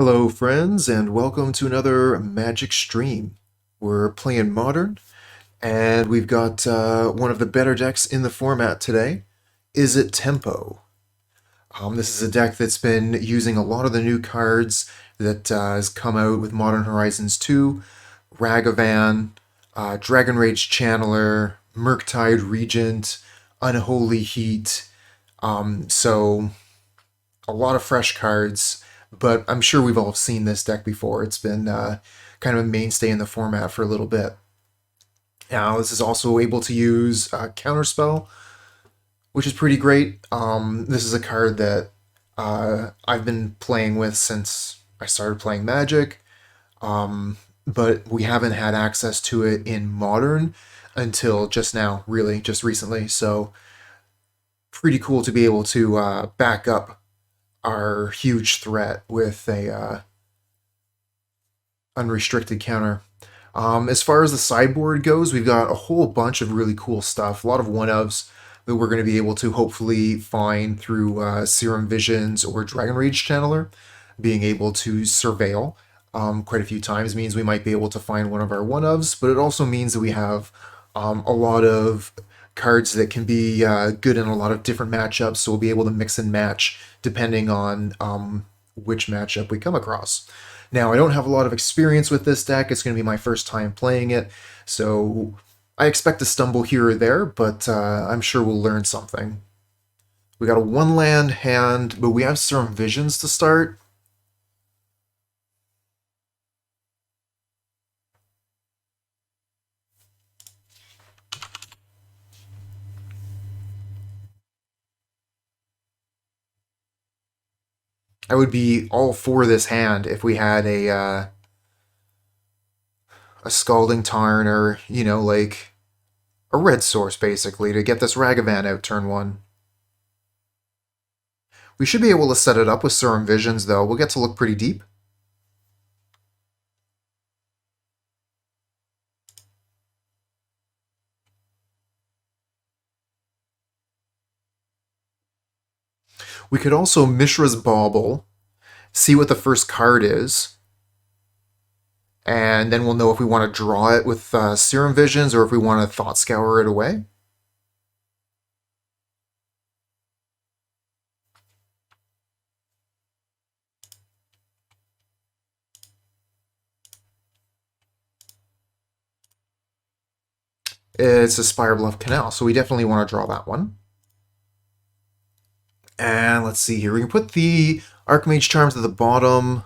Hello, friends, and welcome to another Magic stream. We're playing Modern, and we've got one of the better decks in the format today. Izzet Tempo. This is a deck that's been using a lot of the new cards that has come out with Modern Horizons 2, Ragavan, Dragon Rage Channeler, Murktide Regent, Unholy Heat. So a lot of fresh cards, but I'm sure we've all seen this deck before. It's been kind of a mainstay in the format for a little bit. Now, this is also able to use Counterspell, which is pretty great. This is a card that I've been playing with since I started playing Magic, but we haven't had access to it in Modern until just now, really, just recently. So, pretty cool to be able to back up our huge threat with a unrestricted counter. As far as the sideboard goes, we've got a whole bunch of really cool stuff, a lot of one-ofs that we're going to be able to hopefully find through Serum Visions or Dragon Rage Channeler. Being able to surveil quite a few times means we might be able to find one of our one-ofs, but it also means that we have a lot of cards that can be good in a lot of different matchups, so we'll be able to mix and match depending on which matchup we come across. Now, I don't have a lot of experience with this deck. It's going to be my first time playing it, so I expect to stumble here or there, but I'm sure we'll learn something. We got a one-land hand, but we have Serum Visions to start. I would be all for this hand if we had a Scalding Tarn or, like a red source, basically, to get this Ragavan out turn one. We should be able to set it up with Serum Visions, though. We'll get to look pretty deep. We could also Mishra's Bauble, see what the first card is, and then we'll know if we want to draw it with Serum Visions or if we want to Thought Scour it away. It's a Spirebluff Canal, so we definitely want to draw that one. And let's see here. We can put the Archmage Charms at the bottom.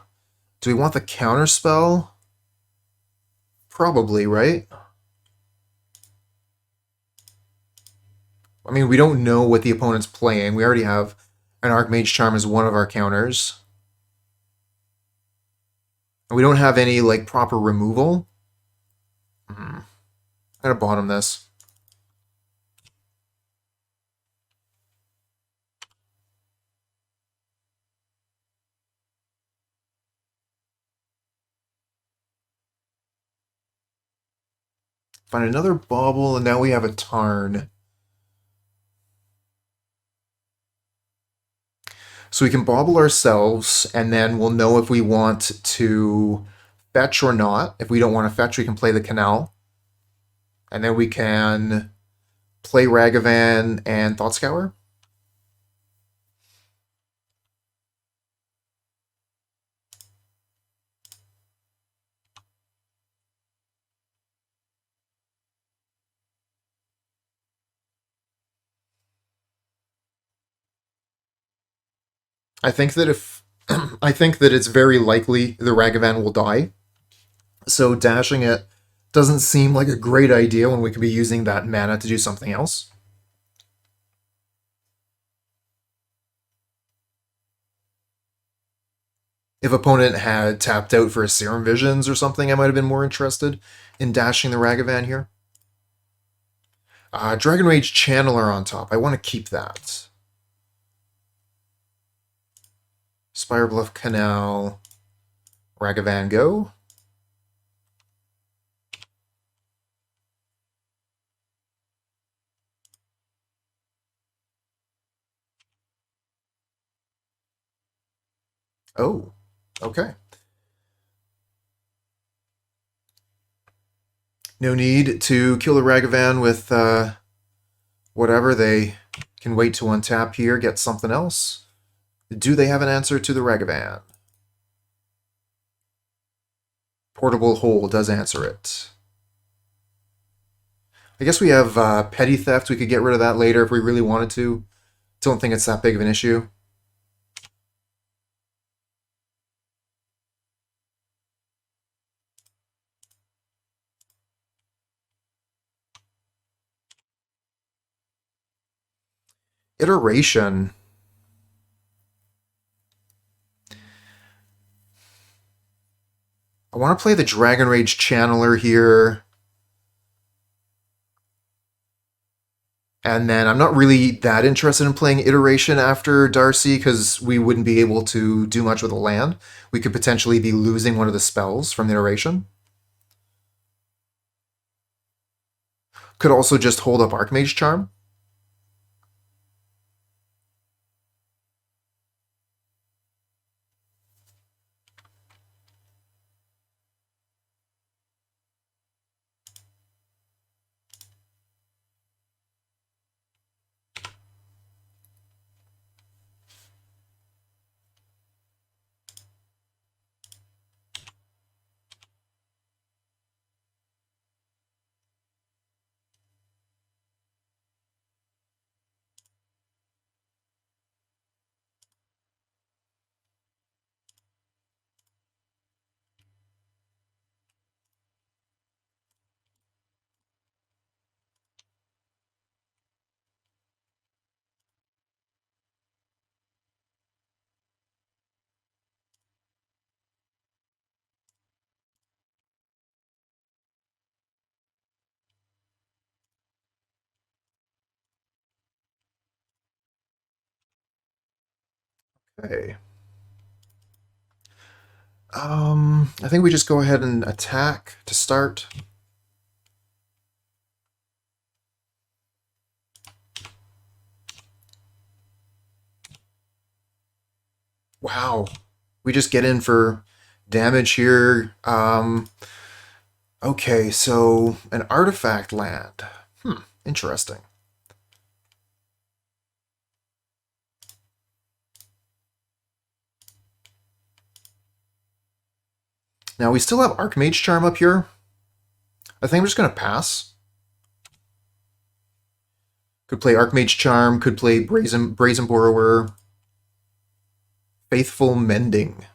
Do we want the Counterspell? Probably, right? I mean, we don't know what the opponent's playing. We already have an Archmage Charm as one of our counters. And we don't have any, like, proper removal. I gotta bottom this. Find another Bauble, and now we have a Tarn. So we can Bauble ourselves, and then we'll know if we want to fetch or not. If we don't want to fetch, we can play the Canal. And then we can play Ragavan and Thought Scour. I think that if I think that it's very likely the Ragavan will die. So dashing it doesn't seem like a great idea when we could be using that mana to do something else. If opponent had tapped out for a Serum Visions or something, I might have been more interested in dashing the Ragavan here. Dragon Rage Channeler on top. I want to keep that. Spirebluff Canal. Ragavan go. Oh, okay. No need to kill the Ragavan with whatever. They can wait to untap here, get something else. Do they have an answer to the Ragavan? Portable Hole does answer it. I guess we have Petty Theft. We could get rid of that later if we really wanted to. Don't think it's that big of an issue. Iteration. I want to play the Dragon Rage Channeler here. And then I'm not really that interested in playing Iteration after Darcy because we wouldn't be able to do much with a land. We could potentially be losing one of the spells from the Iteration. Could also just hold up Archmage Charm. Okay. I think we just go ahead and attack to start. Wow. We just get in for damage here. Okay, so an artifact land. Interesting. Now we still have Archmage Charm up here. I think I'm just going to pass. Could play Archmage Charm, could play Brazen Borrower. Faithful Mending.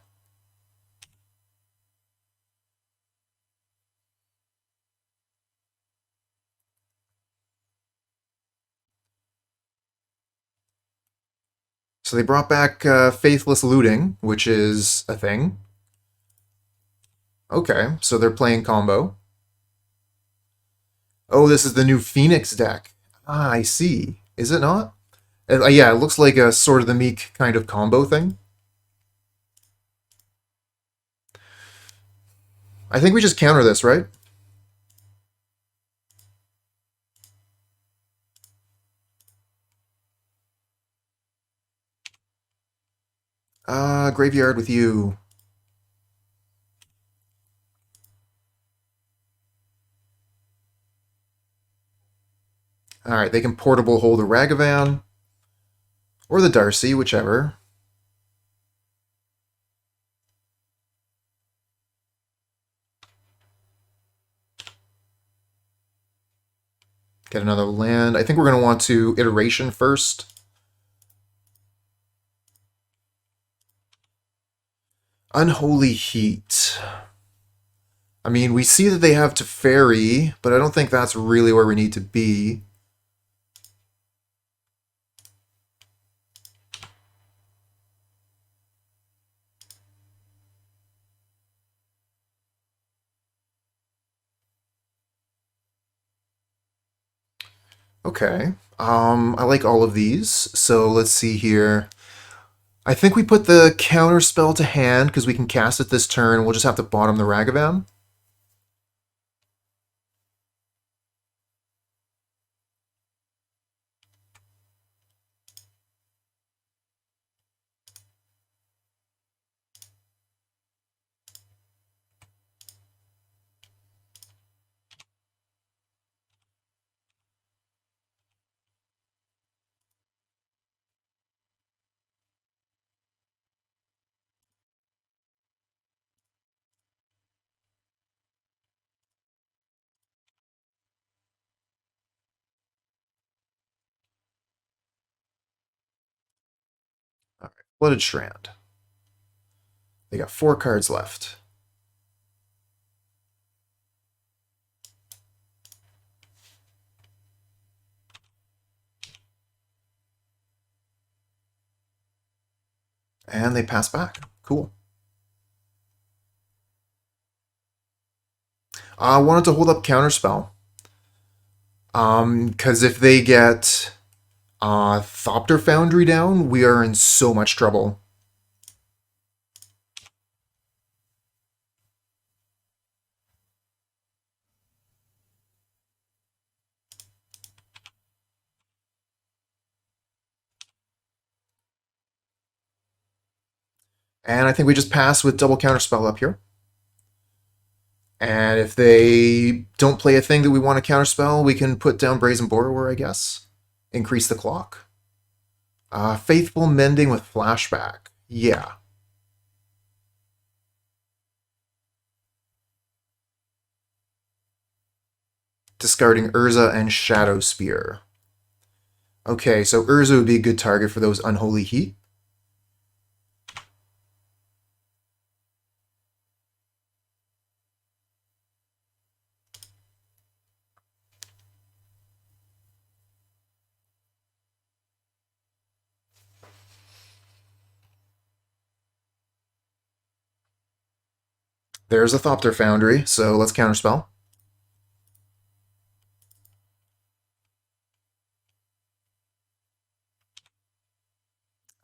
So they brought back Faithless Looting, which is a thing. Okay, so they're playing combo. Oh, this is the new Phoenix deck. Ah, I see. Is it not? Yeah, it looks like a Sword of the Meek kind of combo thing. I think we just counter this, right? Graveyard with you. Alright, they can portable hold the Ragavan. Or the Darcy, whichever. Get another land. I think we're going to want to Iteration first. Unholy Heat. I mean, we see that they have Teferi, but I don't think that's really where we need to be. Okay. I like all of these. So let's see here. I think we put the Counterspell to hand because we can cast it this turn. We'll just have to bottom the Ragavan. Flooded Strand. They got 4 cards left. And they pass back. Cool. I wanted to hold up Counterspell. Because if they get Thopter Foundry down, we are in so much trouble. And I think we just pass with double Counterspell up here. And if they don't play a thing that we want to counterspell, we can put down Brazen Borrower, I guess. Increase the clock. Faithful Mending with Flashback. Yeah. Discarding Whirza and Shadow Spear. Okay, so Whirza would be a good target for those Unholy Heat. There's a Thopter Foundry, so let's counterspell.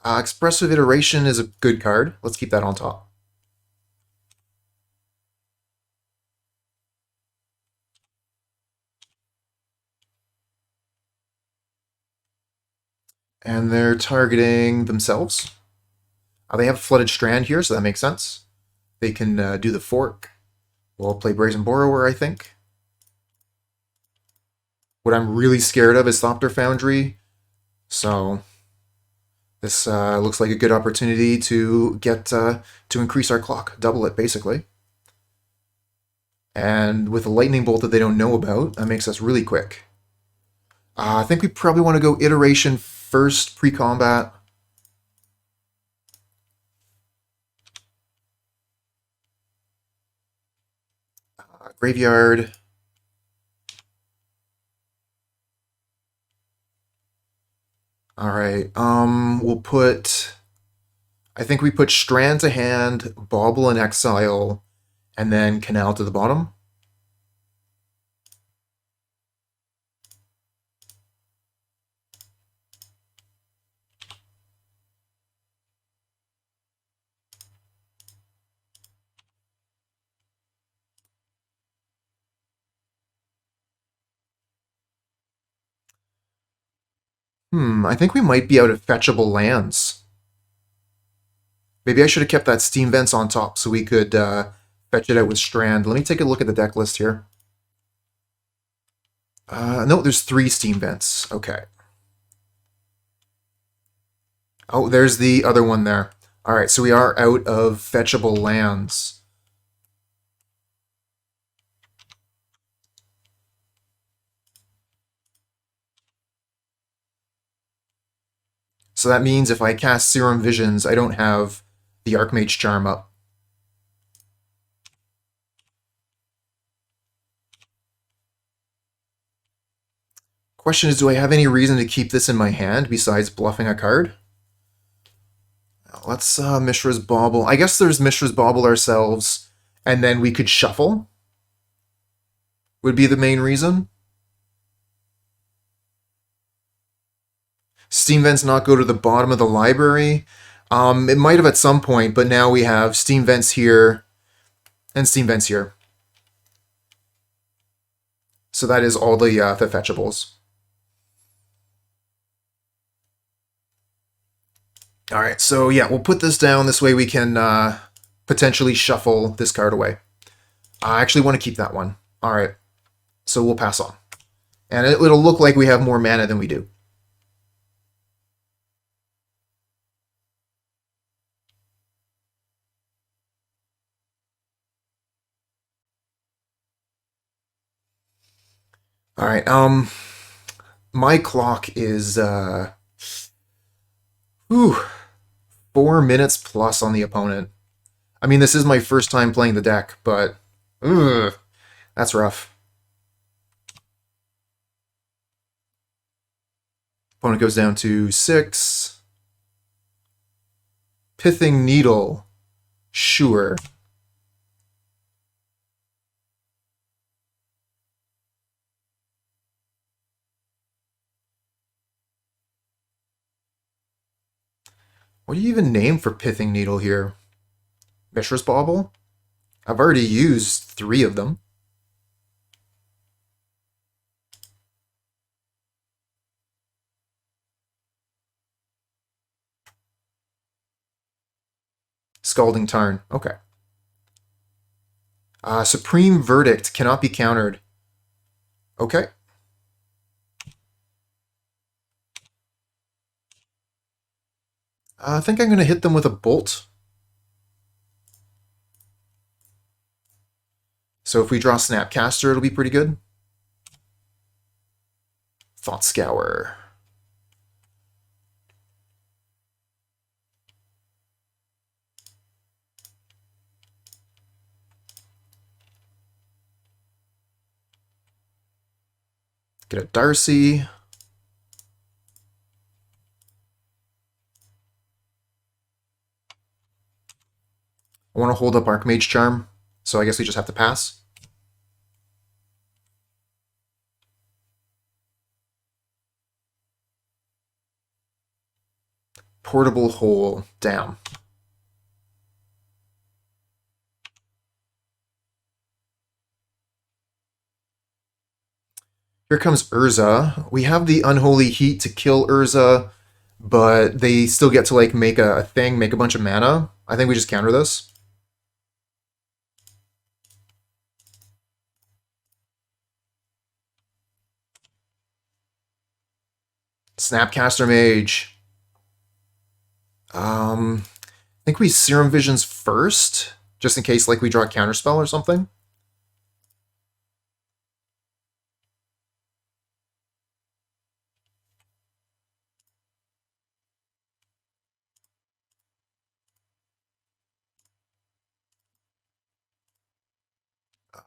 Expressive Iteration is a good card. Let's keep that on top. And they're targeting themselves. They have Flooded Strand here, so that makes sense. They can do the fork. We'll play Brazen Borrower, I think. What I'm really scared of is Thopter Foundry. So this looks like a good opportunity to get to increase our clock, double it basically. And with a lightning bolt that they don't know about, that makes us really quick. I think we probably want to go Iteration first, pre-combat. Graveyard. All right, we'll put, I think we put Strand to hand, Bauble in exile, and then Canal to the bottom. I think we might be out of fetchable lands. Maybe I should have kept that Steam Vents on top so we could fetch it out with Strand. Let me take a look at the deck list here. No, there's 3 Steam Vents. Okay. Oh, there's the other one there. All right, so we are out of fetchable lands. So that means if I cast Serum Visions, I don't have the Archmage Charm up. Question is, do I have any reason to keep this in my hand besides bluffing a card? Let's Mishra's Bauble. I guess there's Mishra's Bauble ourselves, and then we could shuffle. Would be the main reason. Steam Vents not go to the bottom of the library. It might have at some point, but now we have Steam Vents here and Steam Vents here. So that is all the fetchables. All right, so yeah, we'll put this down. This way we can potentially shuffle this card away. I actually want to keep that one. All right, so we'll pass on. And it'll look like we have more mana than we do. All right, my clock is 4 4 minutes plus on the opponent. I mean, this is my first time playing the deck, but ugh, that's rough. Opponent goes down to 6. Pithing Needle. Sure. What do you even name for Pithing Needle here? Mishra's Bauble? I've already used 3 of them. Scalding Tarn. Okay. Supreme Verdict cannot be countered. Okay. I think I'm going to hit them with a Bolt. So if we draw Snapcaster, it'll be pretty good. Thought Scour. Get a Darcy. I want to hold up Archmage Charm, so I guess we just have to pass. Portable Hole. Damn. Here comes Whirza. We have the Unholy Heat to kill Whirza, but they still get to like make a thing, make a bunch of mana. I think we just counter this. Snapcaster Mage. I think we Serum Visions first, just in case like we draw a Counterspell or something.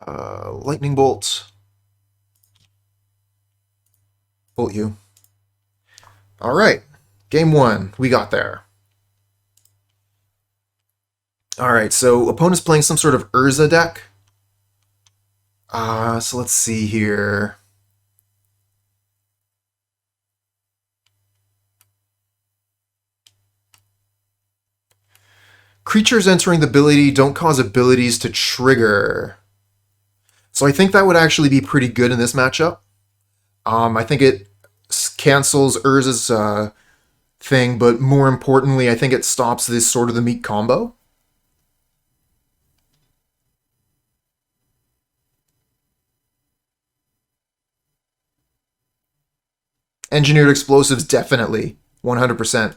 Lightning Bolt. Bolt you. All right, game 1, we got there. All right, so opponent's playing some sort of Whirza deck. So let's see here. Creatures entering the ability don't cause abilities to trigger. So I think that would actually be pretty good in this matchup. I think it cancels Urza's thing, but more importantly, I think it stops this Sword of the Meat combo. Engineered Explosives, definitely. 100%.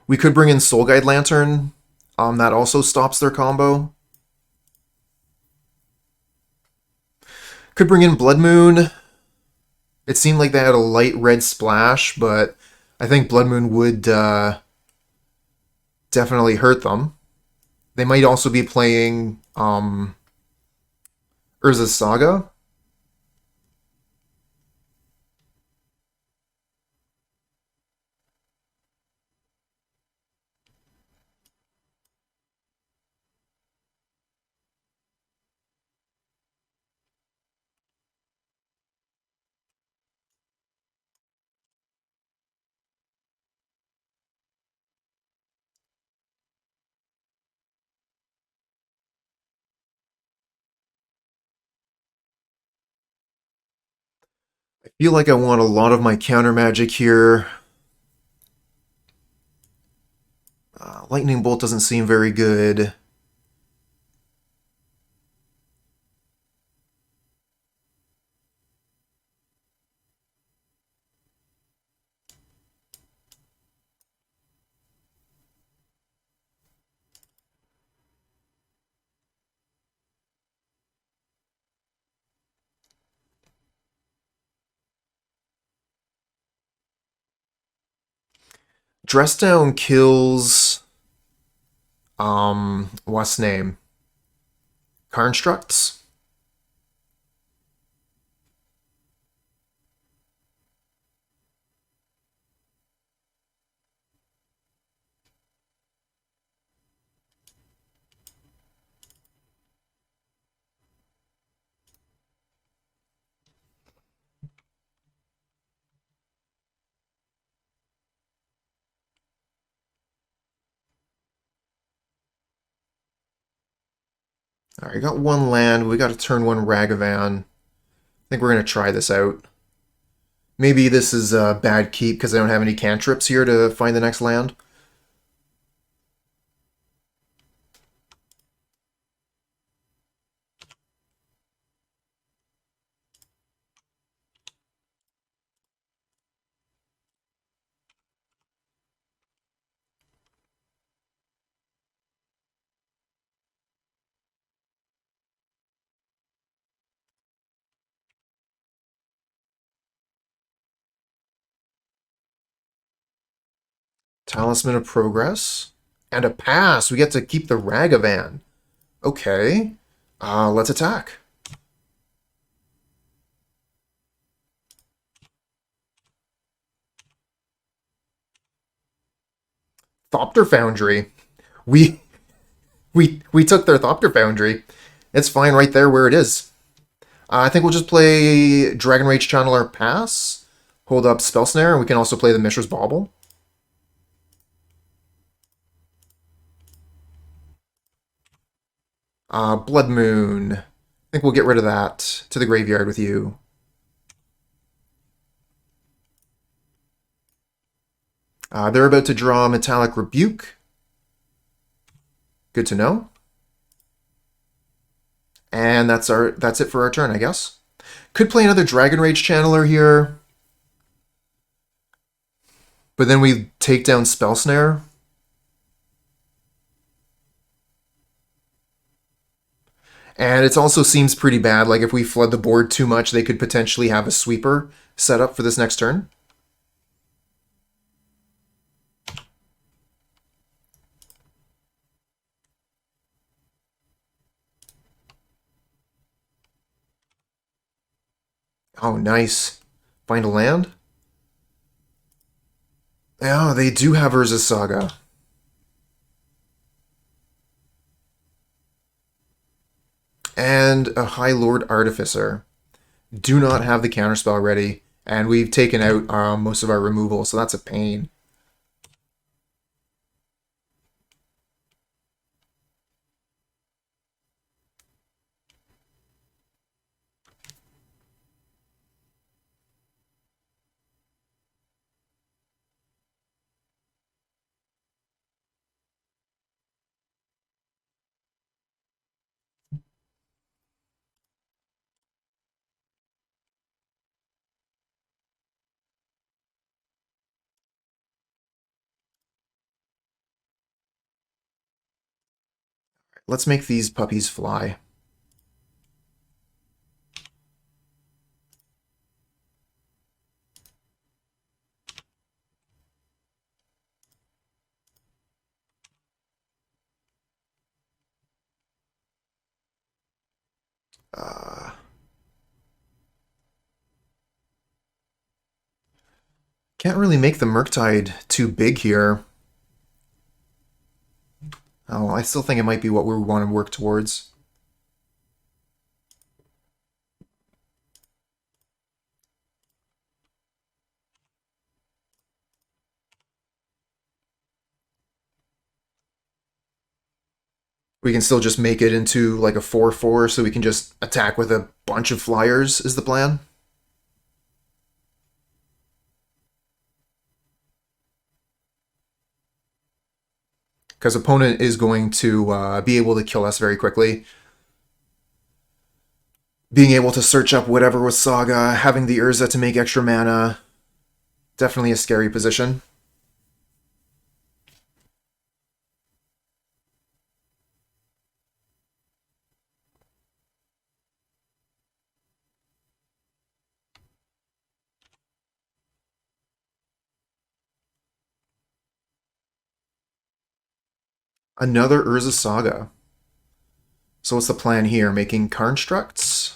We could bring in Soul Guide Lantern. That also stops their combo. Could bring in Blood Moon. It seemed like they had a light red splash, but I think Blood Moon would definitely hurt them. They might also be playing Urza's Saga. I feel like I want a lot of my counter magic here. Lightning Bolt doesn't seem very good. Dress Down kills what's name? Constructs? Alright, we got one land. We got to turn one Ragavan. I think we're going to try this out. Maybe this is a bad keep because I don't have any cantrips here to find the next land. Talisman of Progress. And a pass. We get to keep the Ragavan. Okay. Let's attack. Thopter Foundry. We we took their Thopter Foundry. It's fine right there where it is. I think we'll just play Dragon Rage Channeler Pass. Hold up Spell Snare, and we can also play the Mishra's Bauble. Blood Moon. I think we'll get rid of that to the graveyard with you. They're about to draw Metallic Rebuke. Good to know. And that's it for our turn, I guess. Could play another Dragon Rage Channeler here. But then we take down Spell Snare. And it also seems pretty bad. Like if we flood the board too much, they could potentially have a sweeper set up for this next turn. Oh, nice. Find a land? Oh, they do have Urza's Saga. And a High Lord Artificer. Do not have the counterspell ready, and we've taken out most of our removal, so that's a pain. Let's make these puppies fly. Can't really make the Murktide too big here. Oh, I still think it might be what we want to work towards. We can still just make it into like a 4/4 so we can just attack with a bunch of flyers is the plan. Because opponent is going to be able to kill us very quickly. Being able to search up whatever was Saga, having the Urza to make extra mana, definitely a scary position. Another Urza Saga. So what's the plan here? Making constructs?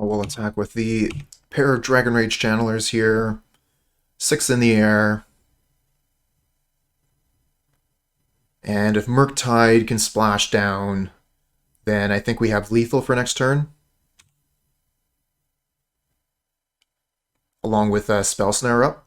We'll attack with the pair of Dragon Rage Channelers here. 6 in the air. And if Murktide can splash down, then I think we have lethal for next turn. Along with Spell Snare up.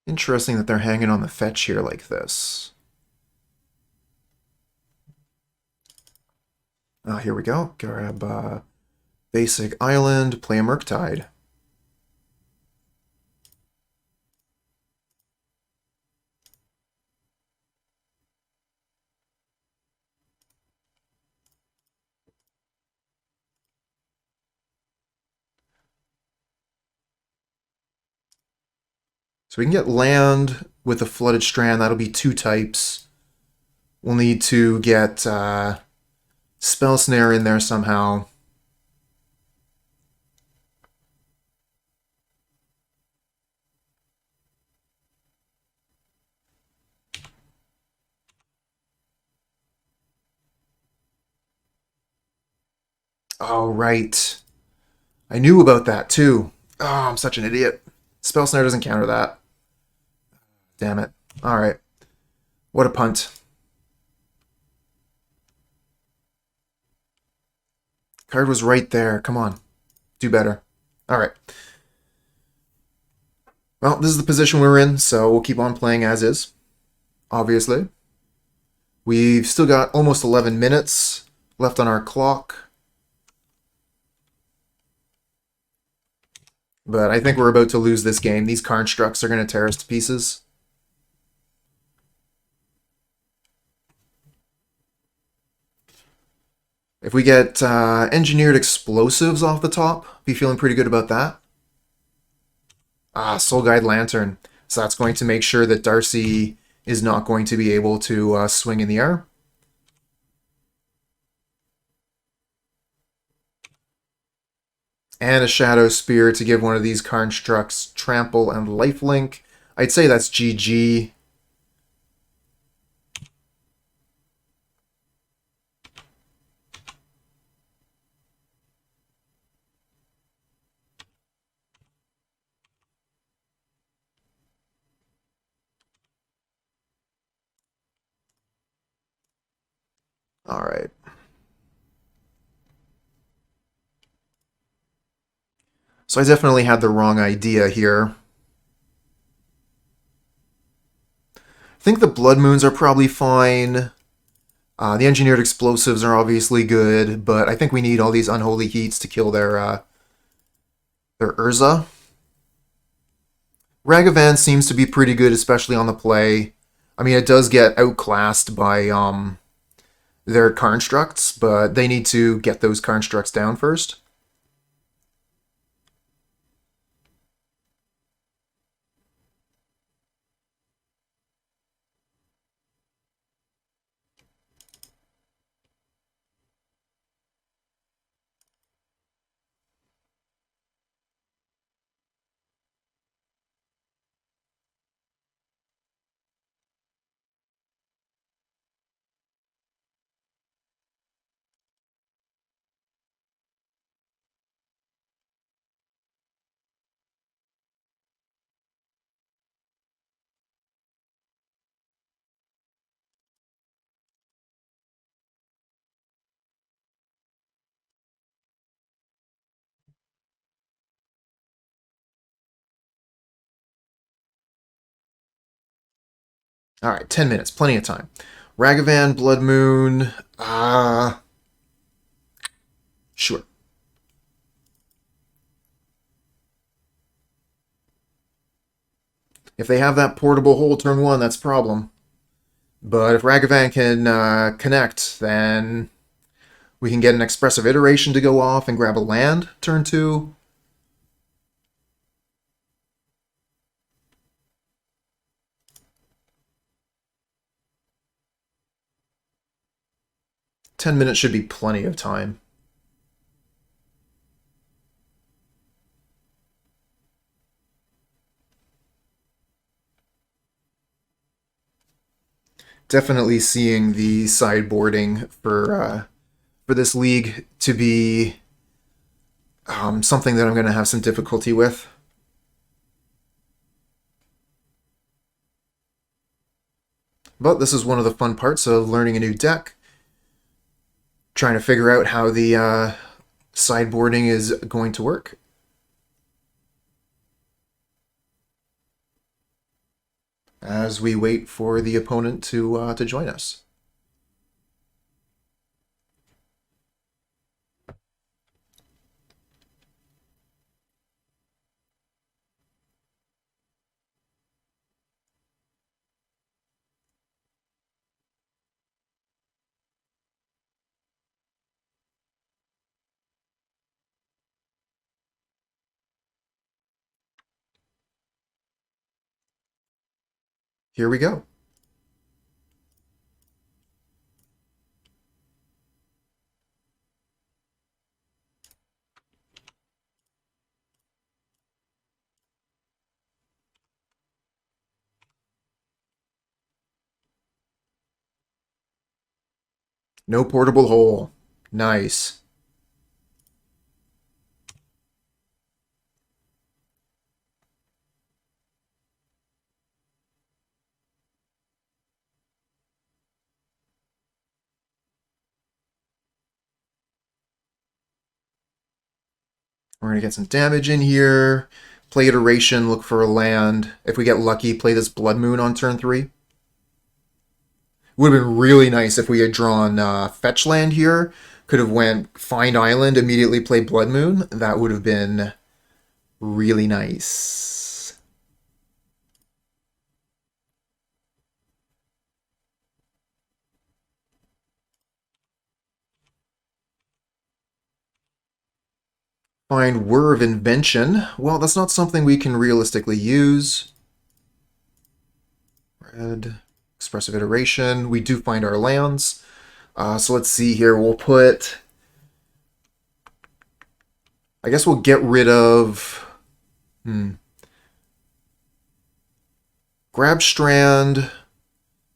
Interesting that they're hanging on the fetch here like this. Here we go. Grab basic island, play a Murktide. So we can get land with the Flooded Strand. That'll be 2 types. We'll need to get Spell Snare in there somehow. Oh, right. I knew about that too. Oh, I'm such an idiot. Spell Snare doesn't counter that. Damn it. Alright. What a punt. Card was right there. Come on. Do better. Alright. Well, this is the position we're in, so we'll keep on playing as is. Obviously. We've still got almost 11 minutes left on our clock. But I think we're about to lose this game. These constructs are going to tear us to pieces. If we get engineered explosives off the top, be feeling pretty good about that. Soul Guide Lantern. So that's going to make sure that Darcy is not going to be able to swing in the air. And a Shadow Spear to give one of these constructs trample and lifelink. I'd say that's GG. All right. So I definitely had the wrong idea here. I think the Blood Moons are probably fine. The Engineered Explosives are obviously good, but I think we need all these Unholy Heats to kill their Urza. Ragavan seems to be pretty good, especially on the play. I mean, it does get outclassed by their constructs, but they need to get those constructs down first. All right, 10 minutes, plenty of time. Ragavan, Blood Moon, sure. If they have that portable hole turn 1, that's a problem. But if Ragavan can connect, then we can get an Expressive Iteration to go off and grab a land turn 2. Ten minutes should be plenty of time. Definitely seeing the sideboarding for this league to be something that I'm going to have some difficulty with. But this is one of the fun parts of learning a new deck. Trying to figure out how the sideboarding is going to work. As we wait for the opponent to join us. Here we go. No portable hole. Nice. We're going to get some damage in here. Play Iteration, look for a land. If we get lucky, play this Blood Moon on turn 3. Would have been really nice if we had drawn Fetch Land here. Could have went Find Island, immediately play Blood Moon. That would have been really nice. Find Whir of Invention. Well, that's not something we can realistically use. Red. Expressive Iteration. We do find our lands. So let's see here. We'll put... I guess we'll get rid of... Grab Strand.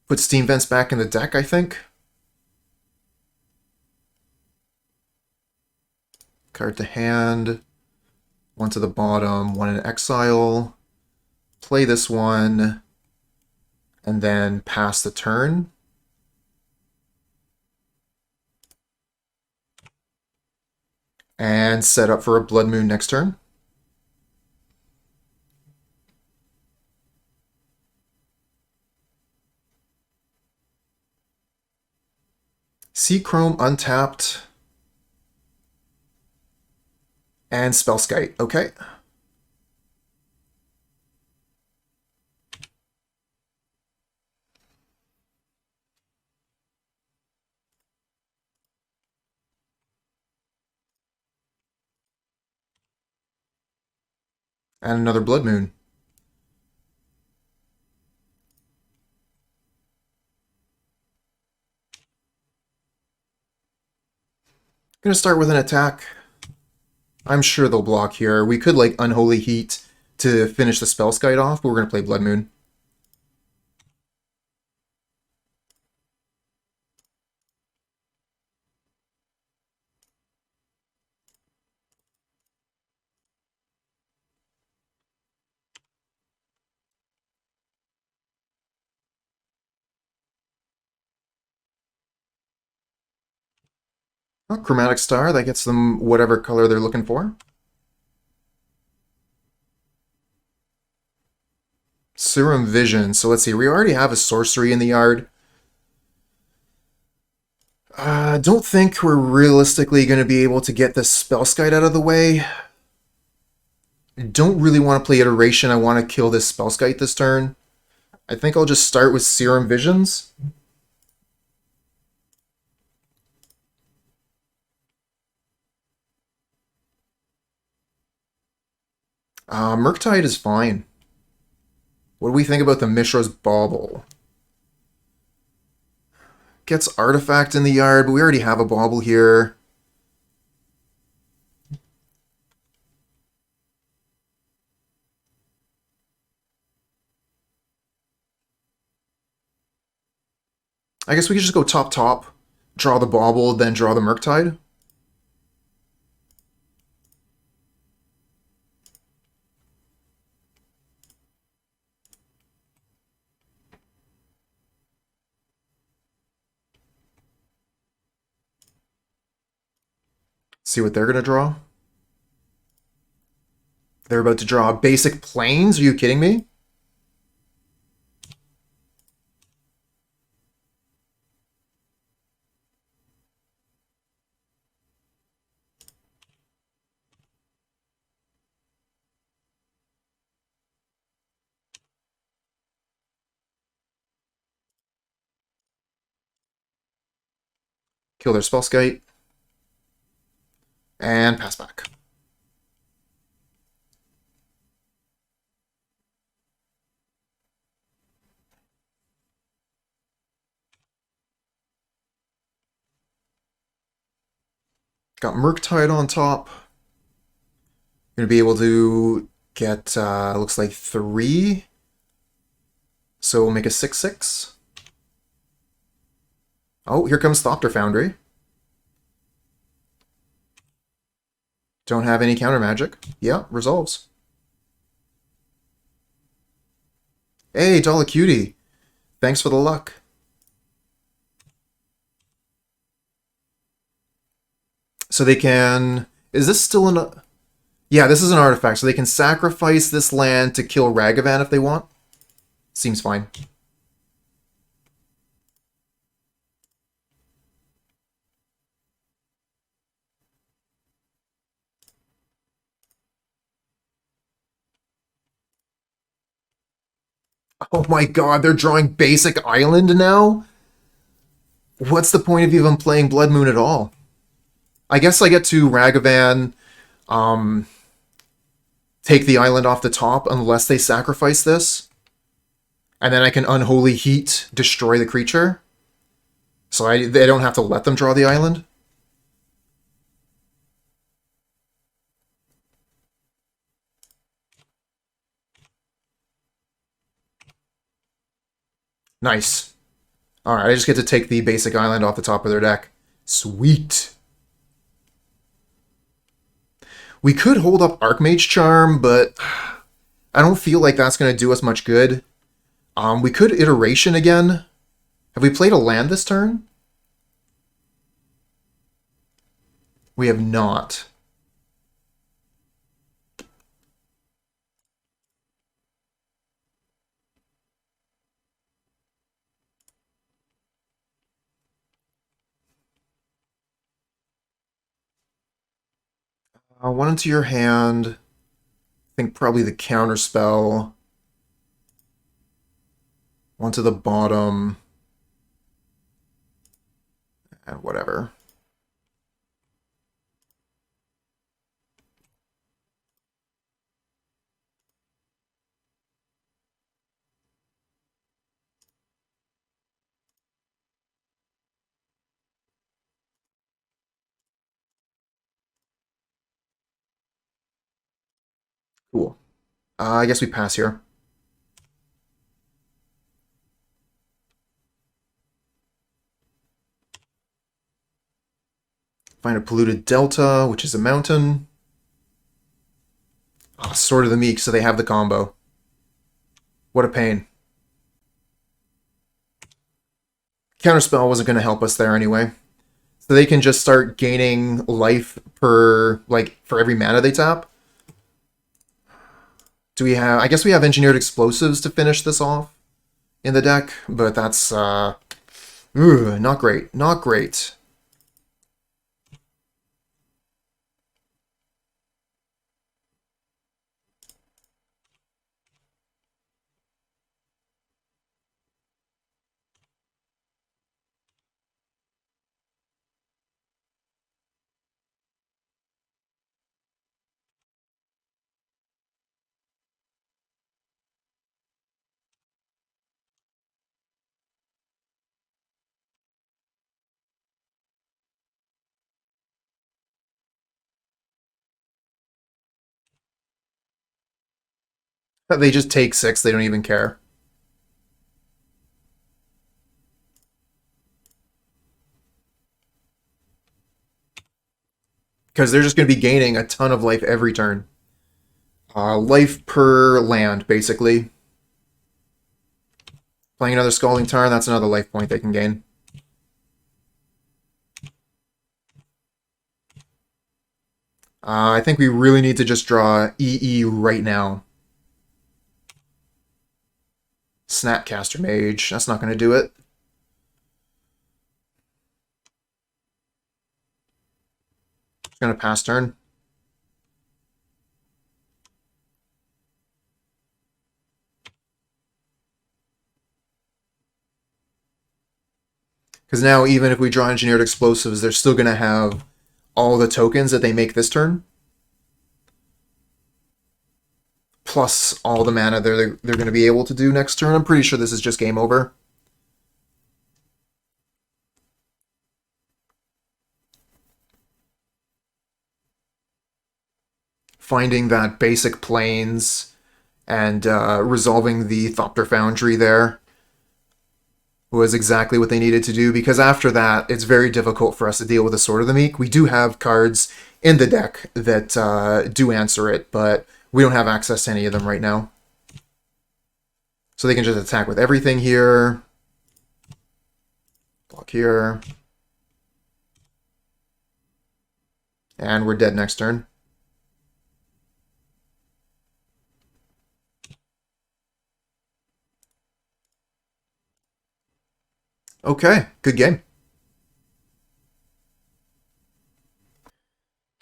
Put Steam Vents back in the deck, I think. Card to hand. One to the bottom. One in exile. Play this one. And then pass the turn. And set up for a Blood Moon next turn. Sea Chrome untapped. And Spell Skite. Okay. And another Blood Moon. Gonna start with an attack. I'm sure they'll block here. We could like Unholy Heat to finish the Spell Skite off, but we're gonna play Blood Moon. Oh, Chromatic Star, that gets them whatever color they're looking for. Serum Visions. So let's see, we already have a sorcery in the yard. Don't think we're realistically going to be able to get this Spellskite out of the way. I don't really want to play Iteration. I want to kill this Spellskite this turn. I think I'll just start with Serum Visions. Murktide is fine. What do we think about the Mishra's Bauble? Gets Artifact in the yard, but we already have a Bauble here. I guess we could just go top, draw the Bauble, then draw the Murktide. See what they're going to draw. They're about to draw basic planes? Are you kidding me? Kill their Spellskite. And pass back. Got Murktide on top. Gonna be able to get, looks like 3. So we'll make a 6/6. Oh, here comes Thopter Foundry. Don't have any counter magic. Yeah, resolves. Hey, Cutie. Thanks for the luck. So they can... Is this still an... Yeah, this is an artifact, so they can sacrifice this land to kill Ragavan if they want. Seems fine. Oh my god, they're drawing basic island now? What's the point of even playing Blood Moon at all? I guess I get to Ragavan, take the island off the top unless they sacrifice this. And then I can Unholy Heat, destroy the creature. So they don't have to let them draw the island. Nice. Alright, I just get to take the basic island off the top of their deck. Sweet. We could hold up Archmage Charm, but I don't feel like that's going to do us much good. We could Iteration again. Have we played a land this turn? We have not. One into your hand. I think probably the Counterspell. One to the bottom. And whatever. Cool. I guess we pass here. Find a Polluted Delta, which is a mountain. Oh, Sword of the Meek, so they have the combo. What a pain. Counterspell wasn't going to help us there anyway. So they can just start gaining life per, like, for every mana they tap. Do we have... I guess we have Engineered Explosives to finish this off in the deck, but that's... not great. Not great. They just take 6, they don't even care. Because they're just going to be gaining a ton of life every turn. Life per land, basically. Playing another Scalding Tarn, that's another life point they can gain. I think we really need to just draw EE right now. Snapcaster Mage, that's not going to do it. Going to pass turn. Because now, even if we draw Engineered Explosives, they're still going to have all the tokens that they make this turn. Plus all the mana they're going to be able to do next turn. I'm pretty sure this is just game over. Finding that basic planes and resolving the Thopter Foundry there was exactly what they needed to do, because after that, it's very difficult for us to deal with the Sword of the Meek. We do have cards in the deck that do answer it, but we don't have access to any of them right now. So they can just attack with everything here. Block here. And we're dead next turn. Okay, good game.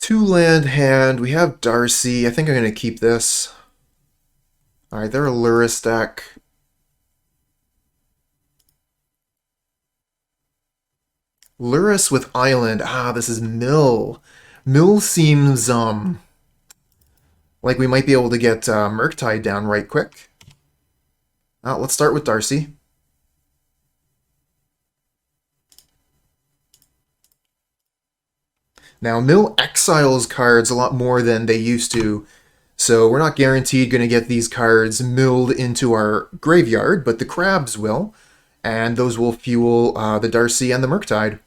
2-land hand. We have Darcy. I think I'm going to keep this. Alright, they're a Luris deck. Luris with Island. Ah, this is Mill. Mill seems, like we might be able to get Murktide down right quick. Let's start with Darcy. Now, Mill exiles cards a lot more than they used to, so we're not guaranteed going to get these cards milled into our graveyard, but the crabs will, and those will fuel the Darcy and the Murktide.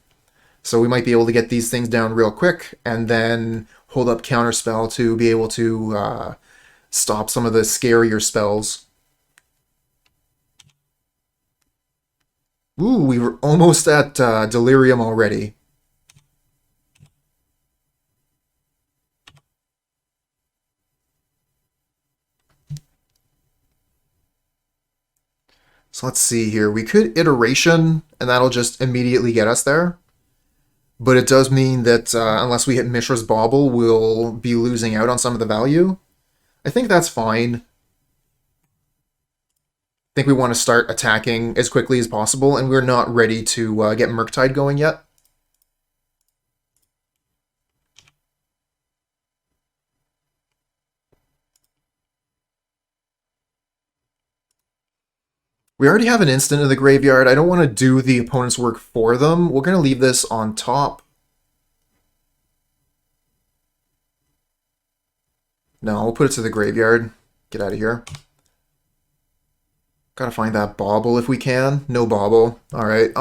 So we might be able to get these things down real quick, and then hold up Counterspell to be able to stop some of the scarier spells. Ooh, we were almost at Delirium already. So let's see here. We could Iteration, and that'll just immediately get us there. But it does mean that unless we hit Mishra's Bauble, we'll be losing out on some of the value. I think that's fine. I think we want to start attacking as quickly as possible, and we're not ready to get Murktide going yet. We already have an instant in the graveyard. I don't want to do the opponent's work for them. We're going to leave this on top. No, we'll put it to the graveyard. Get out of here. Gotta find that Bauble if we can. No Bauble. Alright,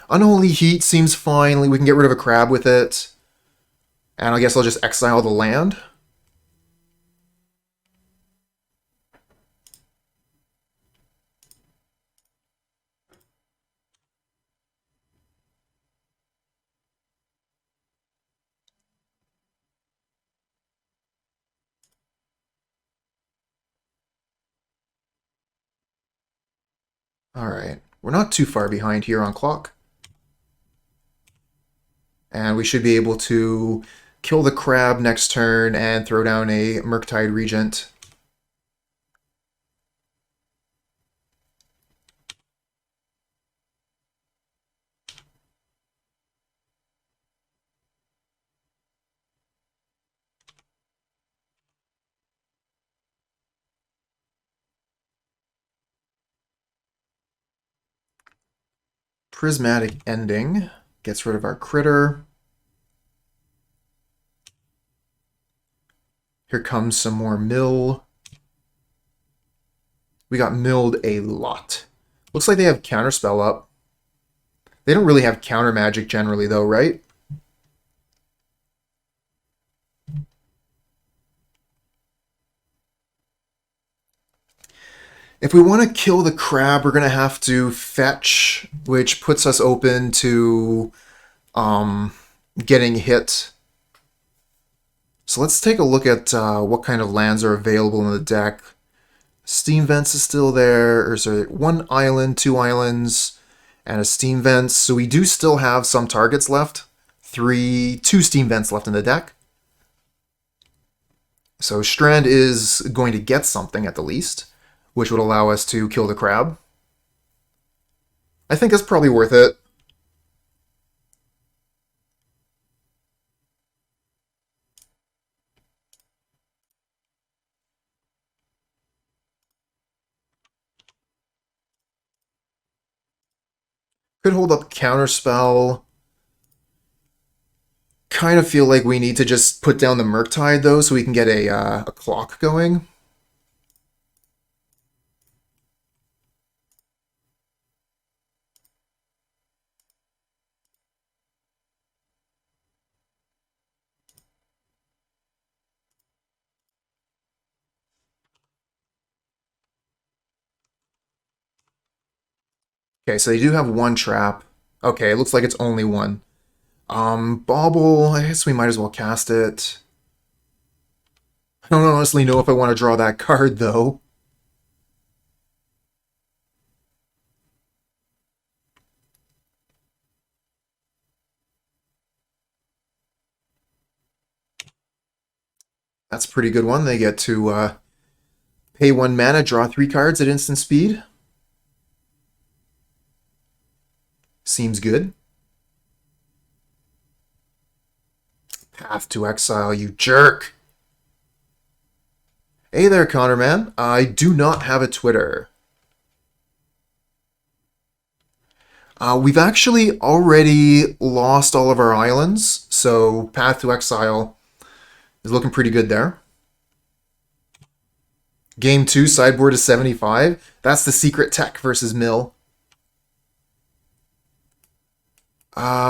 Unholy Heat seems fine. We can get rid of a crab with it. And I guess I'll just exile the land. Alright, we're not too far behind here on clock. And we should be able to kill the crab next turn and throw down a Murktide Regent. Prismatic Ending gets rid of our critter. Here comes some more mill. We got milled a lot. Looks like they have Counterspell up. They don't really have counter magic generally though, right? If we want to kill the crab, we're going to have to fetch, which puts us open to getting hit. So let's take a look at what kind of lands are available in the deck. Steam Vents is still there. Or sorry, 1 island, 2 islands, and a Steam Vents. So we do still have some targets left. 2 Steam Vents left in the deck. So Strand is going to get something at the least, which would allow us to kill the crab. I think that's probably worth it. Could hold up Counterspell. Kind of feel like we need to just put down the Murktide, though, so we can get a clock going. Okay, so they do have 1 trap. Okay, it looks like it's only 1. Bauble, I guess we might as well cast it. I don't honestly know if I want to draw that card, though. That's a pretty good one. They get to pay 1 mana, draw 3 cards at instant speed. Seems good. Path to Exile, you jerk! Hey there, Connorman. I do not have a Twitter. We've actually already lost all of our islands, so Path to Exile is looking pretty good there. Game 2, sideboard is 75. That's the secret tech versus mill.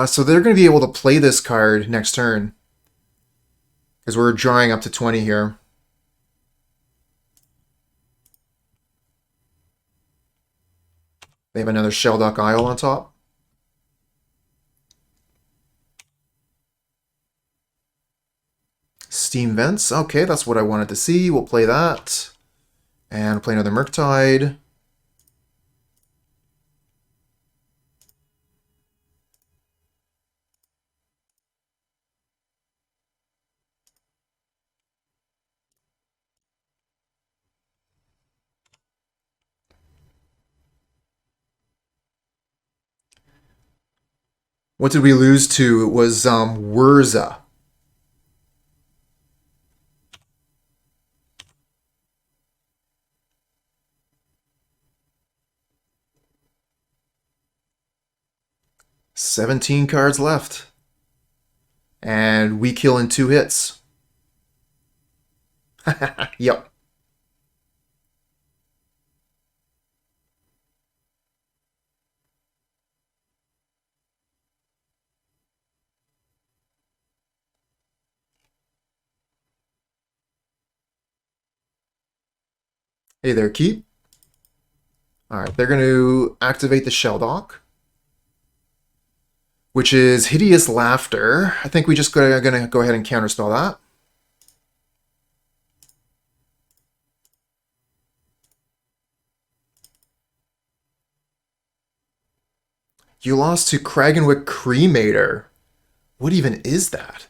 So they're going to be able to play this card next turn, because we're drawing up to 20 here. They have another Shelldock Isle on top. Steam Vents. Okay, that's what I wanted to see. We'll play that. And play another Murktide. What did we lose to? It was Whirza. $17 cards left. And we kill in 2 hits. Yep. Hey there, Keep. Alright, they're going to activate the Shelldock, which is Hideous Laughter. I think we just going to go ahead and counterspell that. You lost to Kragenwick Cremator. What even is that?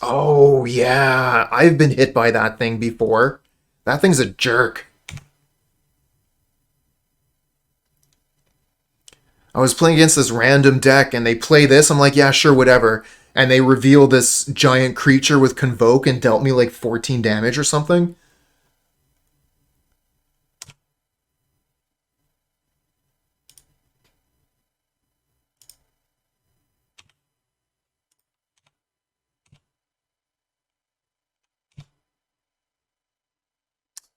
Oh, yeah. I've been hit by that thing before. That thing's a jerk. I was playing against this random deck and they play this. I'm like, yeah, sure, whatever. And they reveal this giant creature with Convoke and dealt me like 14 damage or something.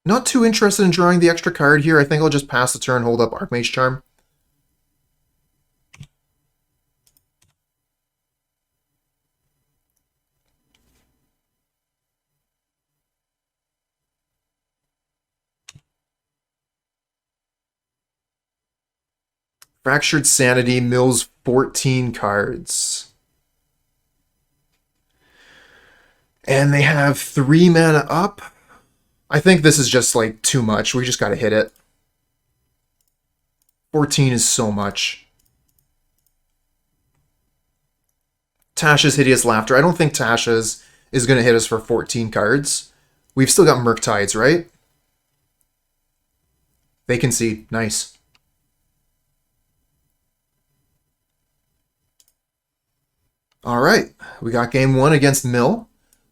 Not too interested in drawing the extra card here. I think I'll just pass the turn, hold up Archmage Charm. Fractured Sanity mills 14 cards. And they have 3 mana up. I think this is just like too much. We just gotta hit it. 14 is so much. Tasha's Hideous Laughter. I don't think Tasha's is going to hit us for 14 cards. We've still got Murktides, right? They concede. Nice. All right. We got game 1 against Mill.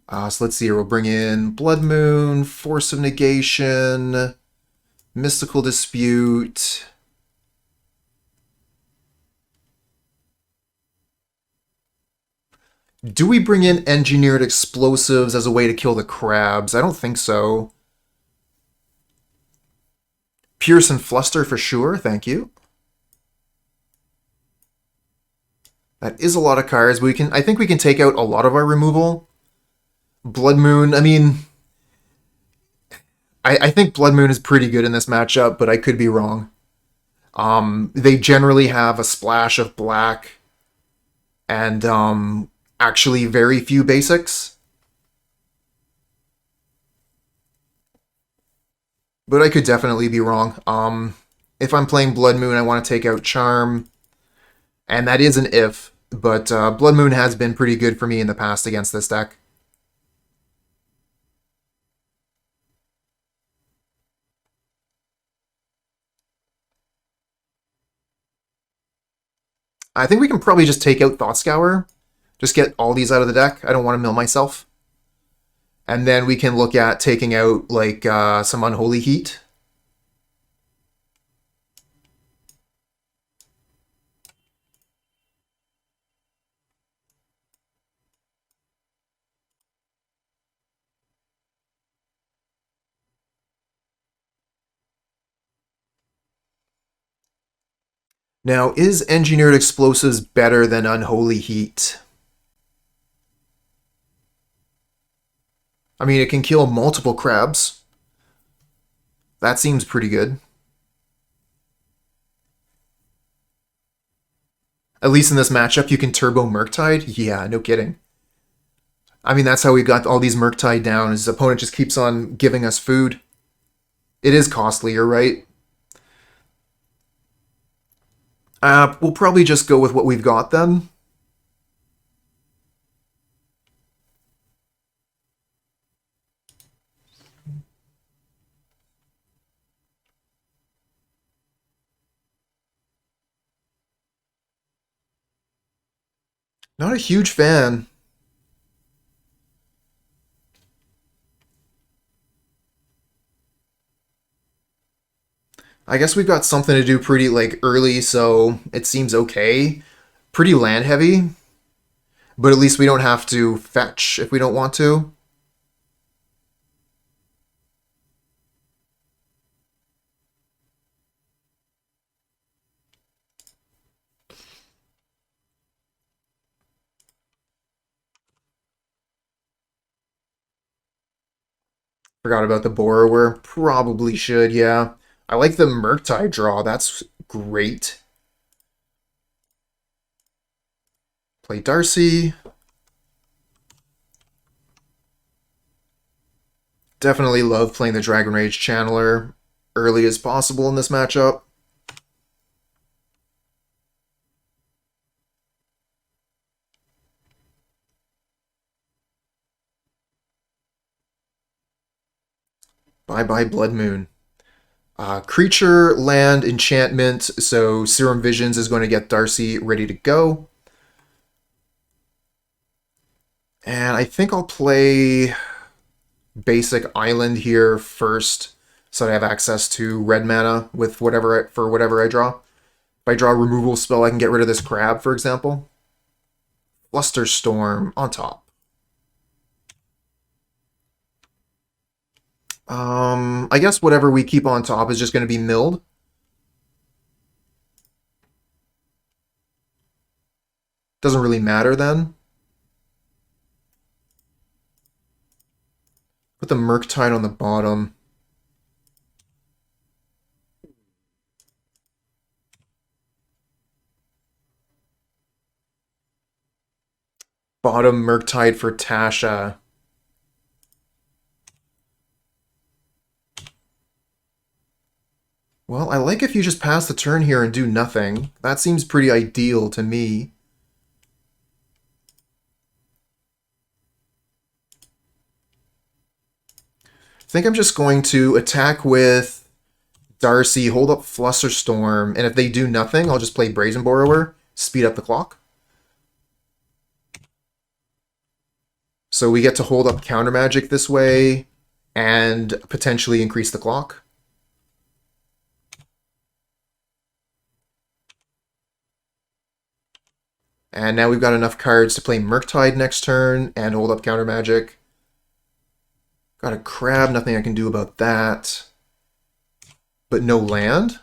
So let's see here. We'll bring in Blood Moon, Force of Negation, Mystical Dispute. Do we bring in Engineered Explosives as a way to kill the crabs? I don't think so. Pierce and Fluster for sure, thank you. That is a lot of cards. I think we can take out a lot of our removal. Blood Moon, I mean, I think Blood Moon is pretty good in this matchup, but I could be wrong. They generally have a splash of black and actually very few basics. But I could definitely be wrong. If I'm playing Blood Moon, I want to take out Charm. And that is an if, but Blood Moon has been pretty good for me in the past against this deck. I think we can probably just take out Thought Scour. Just get all these out of the deck. I don't want to mill myself. And then we can look at taking out like some Unholy Heat. Now, is Engineered Explosives better than Unholy Heat? I mean, it can kill multiple crabs. That seems pretty good. At least in this matchup, you can turbo Murktide? Yeah, no kidding. I mean, that's how we got all these Murktide down. His opponent just keeps on giving us food. It is costly, you're right. We'll probably just go with what we've got then. Not a huge fan. I guess we've got something to do pretty like early, so it seems okay. Pretty land heavy, but at least we don't have to fetch if we don't want to. Forgot about the Borrower. Probably should, yeah. I like the Murktide draw. That's great. Play Darcy. Definitely love playing the Dragon Rage Channeler early as possible in this matchup. Bye-bye Blood Moon. Creature, land, enchantment, so Serum Visions is going to get Darcy ready to go. And I think I'll play basic island here first, so that I have access to red mana with whatever I draw. If I draw a removal spell, I can get rid of this crab, for example. Flusterstorm on top. I guess whatever we keep on top is just going to be milled. Doesn't really matter then. Put the Murktide on the bottom. Bottom Murktide for Tasha. Well, I like if you just pass the turn here and do nothing. That seems pretty ideal to me. I think I'm just going to attack with Darcy, hold up Flusterstorm, and if they do nothing, I'll just play Brazen Borrower, speed up the clock. So we get to hold up counter magic this way and potentially increase the clock. And now we've got enough cards to play Murktide next turn and hold up counter magic. Got a crab, nothing I can do about that. But no land?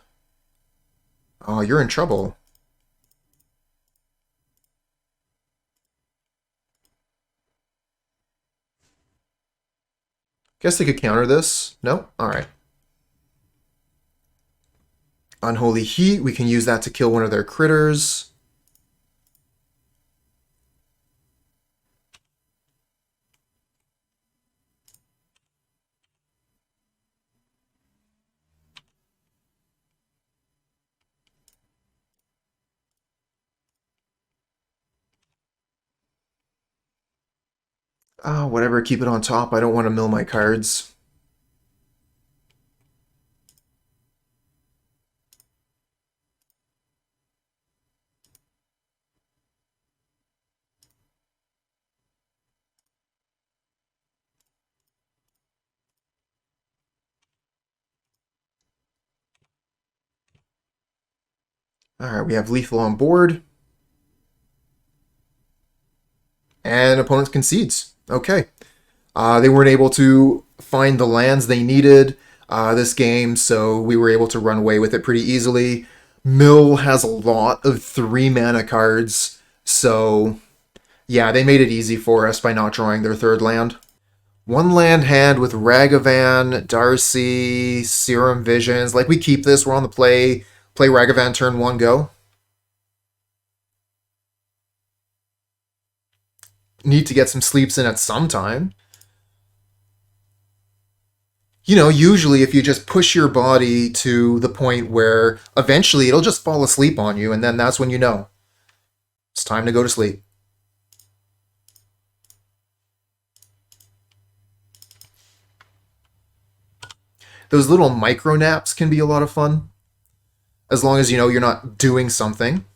Oh, you're in trouble. Guess they could counter this. No? Alright. Unholy Heat, we can use that to kill one of their critters. Oh, whatever, keep it on top. I don't want to mill my cards. Alright, we have lethal on board. And opponent concedes. Okay. They weren't able to find the lands they needed this game, so we were able to run away with it pretty easily. Mill has a lot of 3-mana cards, so yeah, they made it easy for us by not drawing their third land. One land hand with Ragavan, Darcy, Serum Visions. Like, we keep this, we're on the play. Play Ragavan turn 1, go. Need to get some sleeps in at some time. You know, usually if you just push your body to the point where eventually it'll just fall asleep on you, and then that's when you know. It's time to go to sleep. Those little micro naps can be a lot of fun. As long as you know you're not doing something.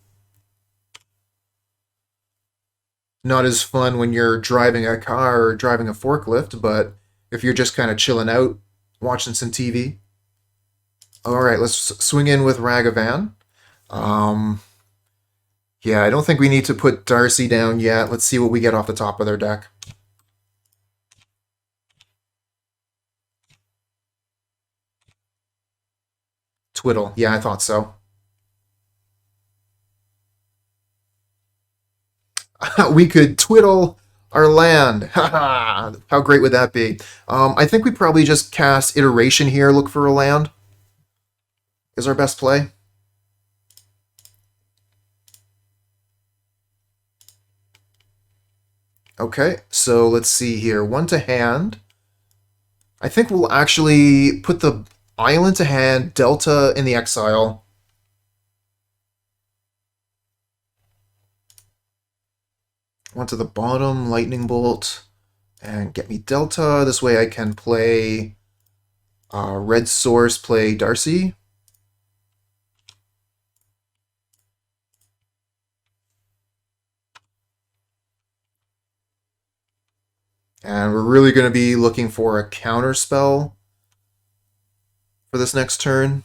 Not as fun when you're driving a car or driving a forklift, but if you're just kind of chilling out, watching some TV. Alright, let's swing in with Ragavan. Yeah, I don't think we need to put Darcy down yet. Let's see what we get off the top of their deck. Twiddle. Yeah, I thought so. We could twiddle our land. How great would that be? I think we probably just cast Iteration here, look for a land. Is our best play. Okay, so let's see here. 1 to hand. I think we'll actually put the island to hand, Delta in the exile. One to the bottom, Lightning Bolt, and get me Delta. This way I can play Red Source, play Darcy. And we're really going to be looking for a Counterspell for this next turn.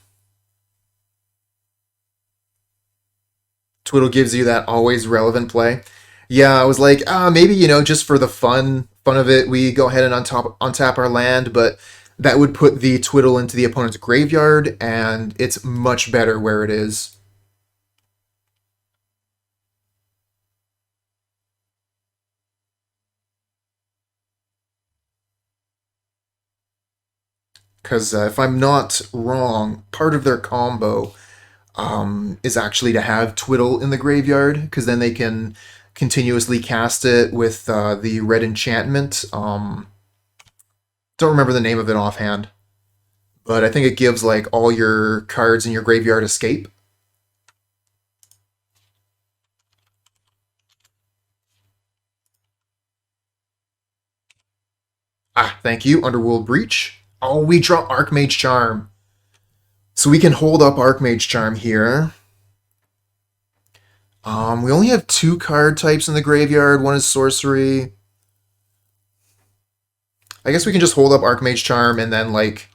Twiddle gives you that always relevant play. Yeah, I was like, maybe, just for the fun of it, we go ahead and untap our land, but that would put the Twiddle into the opponent's graveyard, and it's much better where it is. Because if I'm not wrong, part of their combo is actually to have Twiddle in the graveyard, because then they can continuously cast it with the red enchantment. Don't remember the name of it offhand, but I think it gives like all your cards in your graveyard escape. Ah, thank you, Underworld Breach. Oh, we draw Archmage Charm. So we can hold up Archmage Charm here. We only have 2 card types in the graveyard. One is sorcery. I guess we can just hold up Archmage Charm and then, like...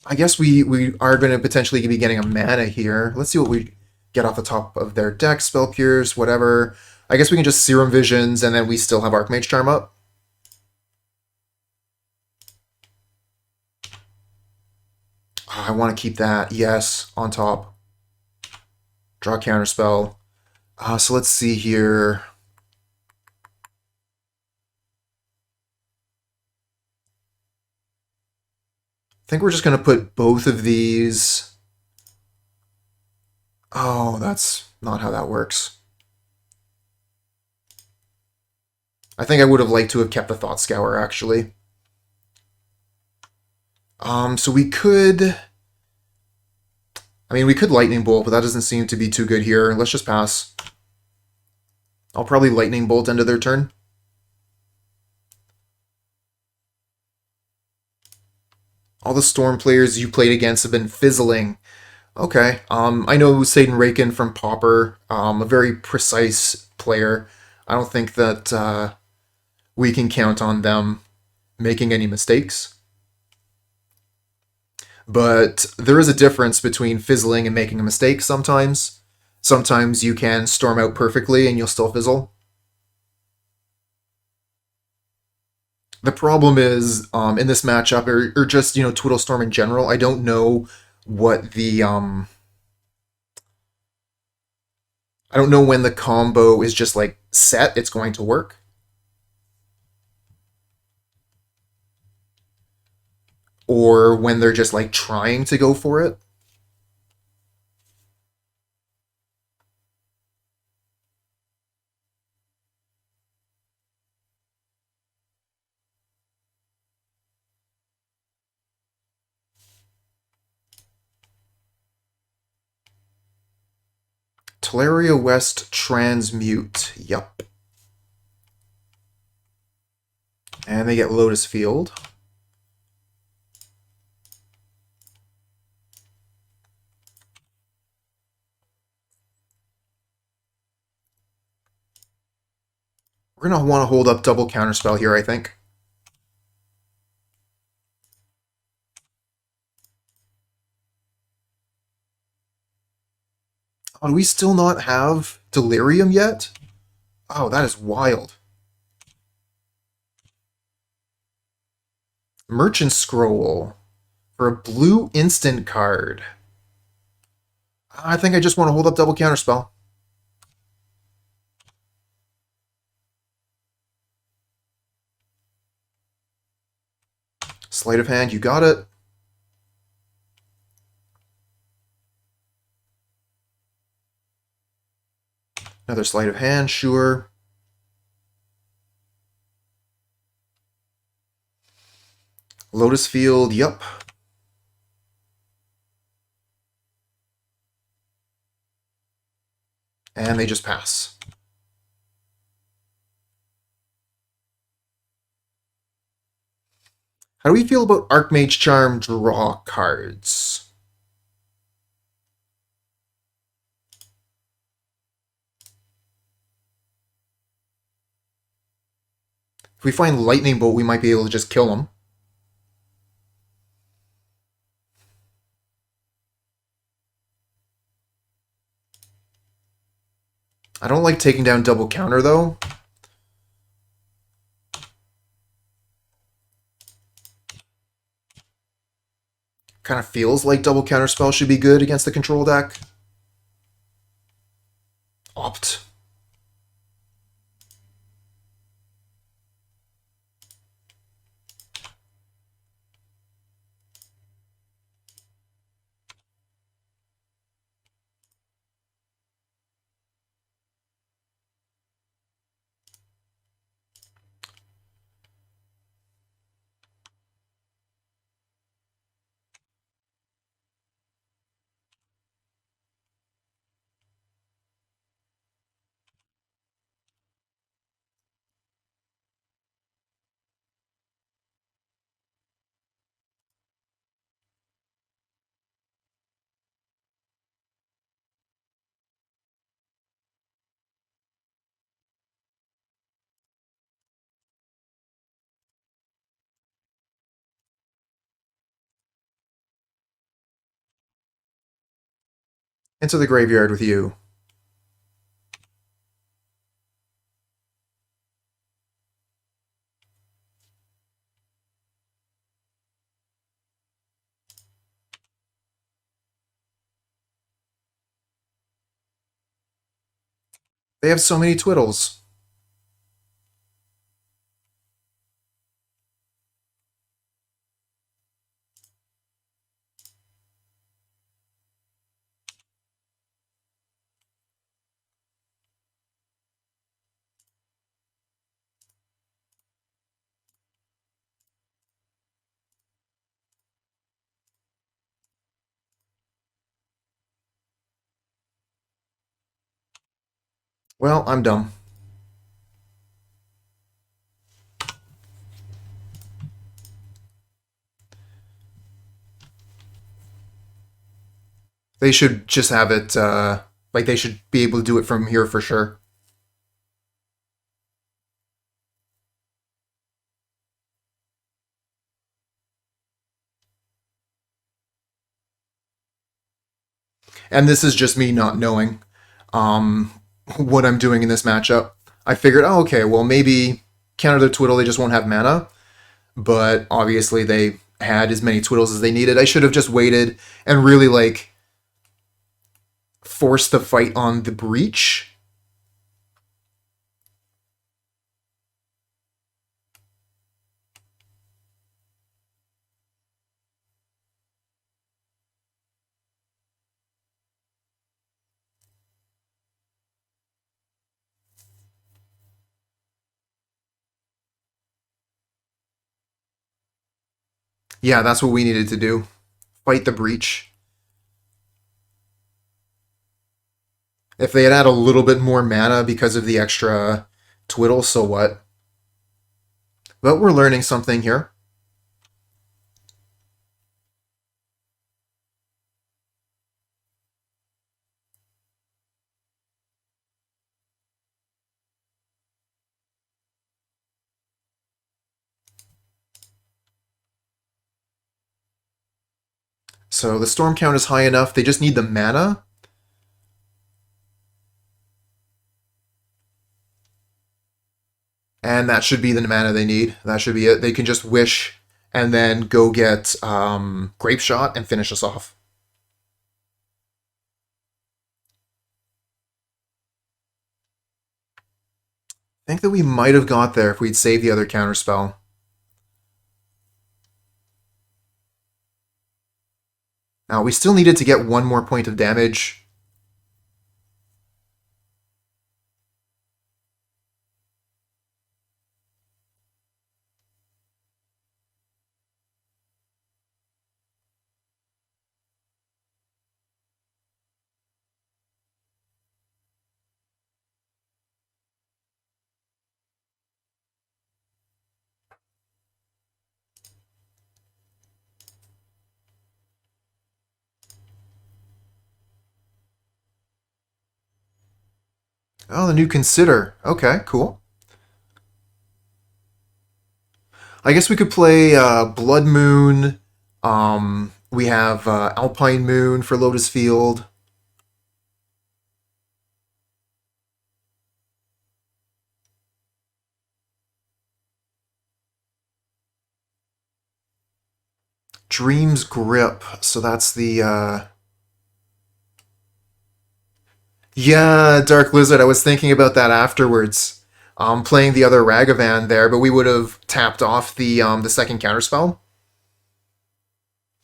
I guess we are going to potentially be getting a mana here. Let's see what we get off the top of their deck. Spell Pierce, whatever. I guess we can just Serum Visions and then we still have Archmage Charm up. I want to keep that. Yes, on top. Draw Counterspell. So let's see here. I think we're just going to put both of these. Oh, that's not how that works. I think I would have liked to have kept the Thought Scour, actually. So we could... I mean, we could Lightning Bolt, but that doesn't seem to be too good here. Let's just pass. I'll probably Lightning Bolt end of their turn. All the Storm players you played against have been fizzling. Okay. I know Satan Raken from Pauper, a very precise player. I don't think that we can count on them making any mistakes. But there is a difference between fizzling and making a mistake sometimes. Sometimes you can storm out perfectly and you'll still fizzle. The problem is, in this matchup, or just, Twiddle Storm in general, I don't know what the, I don't know when the combo is just, like, set, it's going to work. Or when they're just, like, trying to go for it. Teleria West Transmute. Yup. And they get Lotus Field. We're going to want to hold up double Counterspell here, I think. Oh, do we still not have Delirium yet? Oh, that is wild. Merchant Scroll for a blue instant card. I think I just want to hold up double Counterspell. Sleight of hand, you got it. Another sleight of hand, sure. Lotus Field, yup. And they just pass. How do we feel about Archmage Charm draw cards? If we find Lightning Bolt, we might be able to just kill them. I don't like taking down double counter, though. Kind of feels like double counterspell should be good against the control deck. Opt. Into the graveyard with you. They have so many Twiddles. Well, I'm dumb. They should just have it, like they should be able to do it from here for sure. And this is just me not knowing what I'm doing in this matchup. I figured, oh, okay, well, maybe counter the Twiddle, they just won't have mana. But obviously they had as many Twiddles as they needed. I should have just waited and really, like, forced the fight on the Breach. Yeah, that's what we needed to do. Fight the Breach. If they had a little bit more mana because of the extra Twiddle, so what? But we're learning something here. So the storm count is high enough. They just need the mana. And that should be the mana they need. That should be it. They can just wish and then go get Grape Shot and finish us off. I think that we might have got there if we'd saved the other counterspell. Now, we still needed to get one more point of damage. Oh, the new Consider. Okay, cool. I guess we could play Blood Moon. We have Alpine Moon for Lotus Field. Dream's Grip. So that's the yeah, Dark Lizard. I was thinking about that afterwards. Playing the other Ragavan there, but we would have tapped off the second counterspell.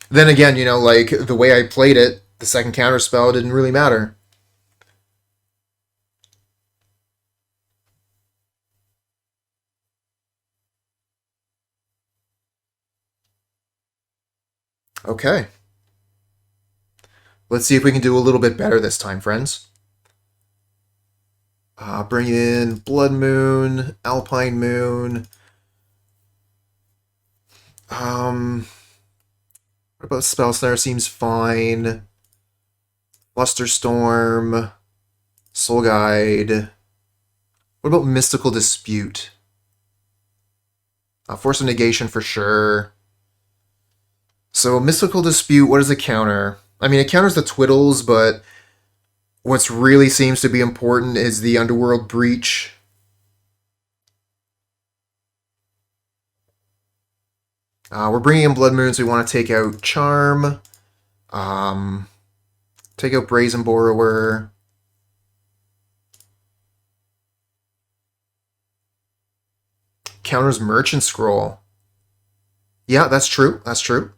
Then again, you know, like the way I played it, the second counterspell didn't really matter. Okay. Let's see if we can do a little bit better this time, friends. Bring in Blood Moon, Alpine Moon. What about Spell Snare? Seems fine. Flusterstorm, Soul Guide. What about Mystical Dispute? Force of Negation for sure. So Mystical Dispute, what does it counter? I mean, it counters the Twiddles, but what's really seems to be important is the Underworld Breach. We're bringing in Blood Moon, so we want to take out Charm. Take out Brazen Borrower. Counters Merchant Scroll. Yeah, that's true. That's true.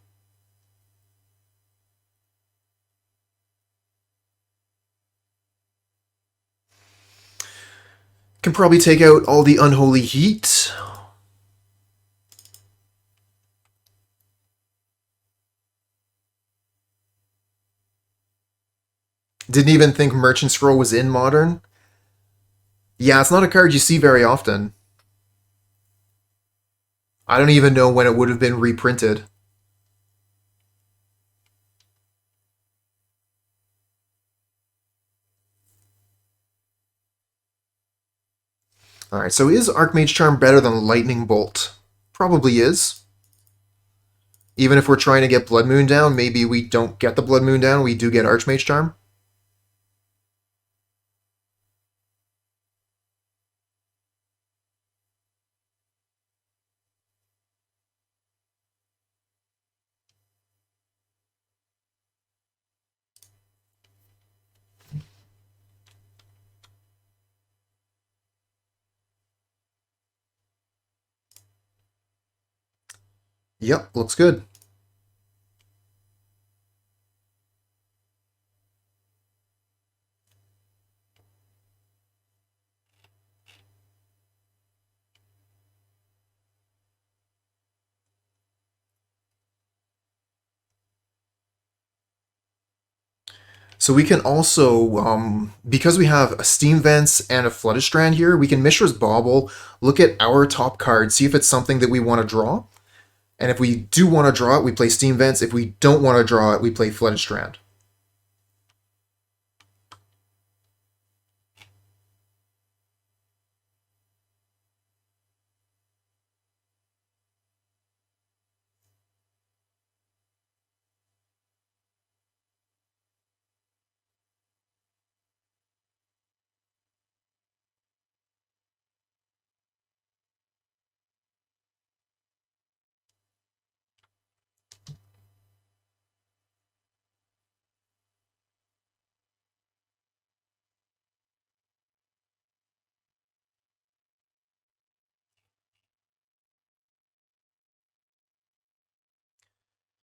Can probably take out all the Unholy Heat. Didn't even think Merchant Scroll was in Modern. Yeah, it's not a card you see very often. I don't even know when it would have been reprinted. Alright, so is Archmage Charm better than Lightning Bolt? Probably is. Even if we're trying to get Blood Moon down, maybe we don't get the Blood Moon down, we do get Archmage Charm. Yep, looks good. So we can also, because we have a Steam Vents and a Flooded Strand here, we can Mishra's Bauble, look at our top card, see if it's something that we want to draw. And if we do want to draw it, we play Steam Vents. If we don't want to draw it, we play Flooded Strand.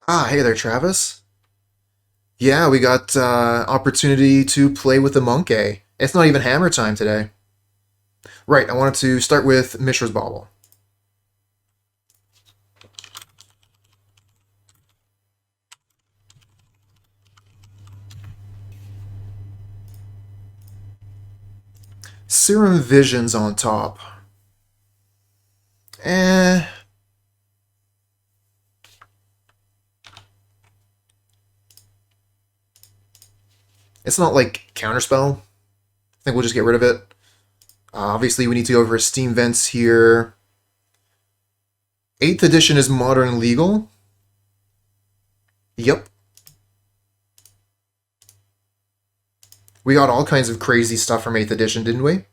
Ah, hey there, Travis. Yeah, we got opportunity to play with the monke. It's not even hammer time today. Right, I wanted to start with Mishra's Bauble. Serum Visions on top. Eh. It's not like Counterspell. I think we'll just get rid of it. Obviously, we need to go over Steam Vents here. 8th edition is modern legal. Yep. We got all kinds of crazy stuff from 8th edition, didn't we?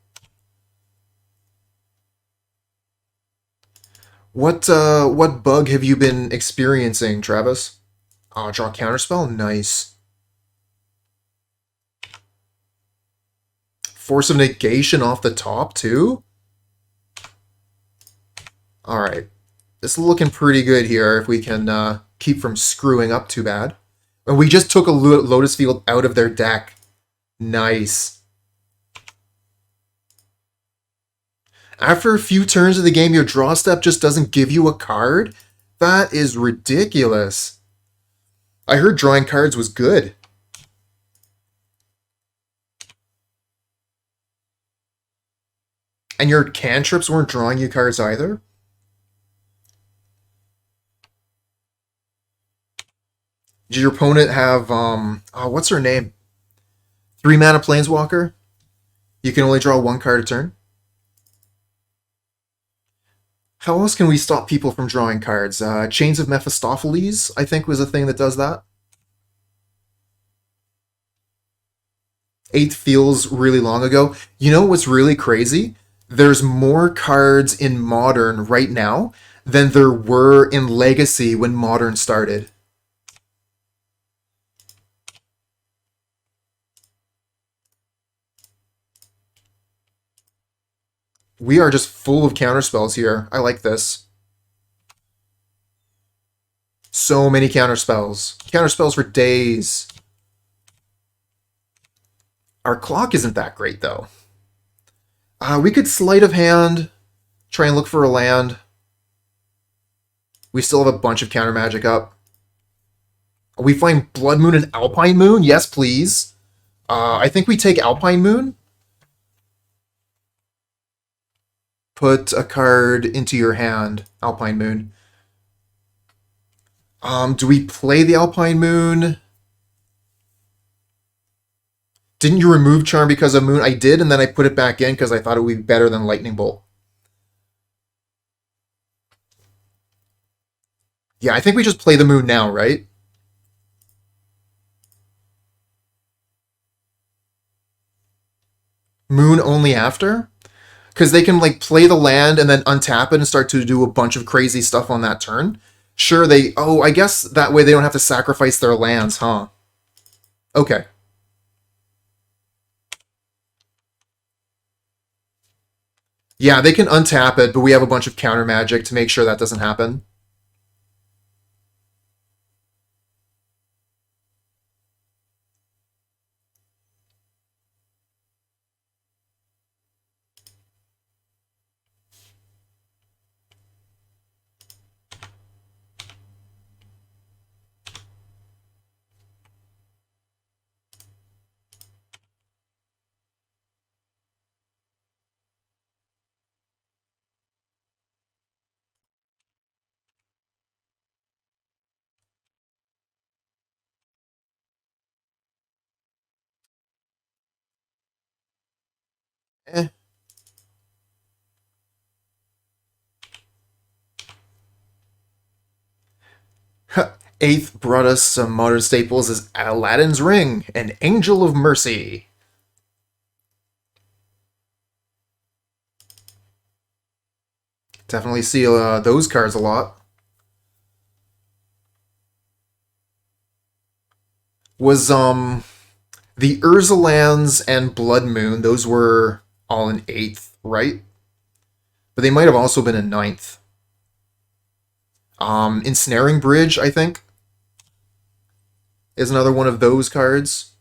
What bug have you been experiencing, Travis? Draw Counterspell? Nice. Force of Negation off the top, too? Alright. This is looking pretty good here if we can keep from screwing up too bad. And we just took a Lotus Field out of their deck. Nice. After a few turns of the game, your draw step just doesn't give you a card? That is ridiculous. I heard drawing cards was good. And your cantrips weren't drawing you cards either? Did your opponent have, what's her name? 3-mana Planeswalker? You can only draw 1 card a turn? How else can we stop people from drawing cards? Chains of Mephistopheles, I think, was a thing that does that. 8th feels really long ago. You know what's really crazy? There's more cards in Modern right now than there were in Legacy when Modern started. We are just full of counterspells here. I like this. So many counterspells. Counterspells for days. Our clock isn't that great, though. We could Sleight of Hand, try and look for a land. We still have a bunch of counter magic up. We find Blood Moon and Alpine Moon? Yes, please. I think we take Alpine Moon. Put a card into your hand, Alpine Moon. Do we play the Alpine Moon? Didn't you remove Charm because of Moon? I did, and then I put it back in because I thought it would be better than Lightning Bolt. Yeah, I think we just play the Moon now, right? Moon only after? Because they can, like, play the land and then untap it and start to do a bunch of crazy stuff on that turn. Sure, they... Oh, I guess that way they don't have to sacrifice their lands, huh? Okay. Yeah, they can untap it, but we have a bunch of counter magic to make sure that doesn't happen. Eh. 8th brought us some modern staples as Aladdin's Ring, an Angel of Mercy. Definitely see those cards a lot. Was, the Urza lands and Blood Moon, those were all in 8th, right? But they might have also been in 9th. Ensnaring Bridge, I think, is another one of those cards.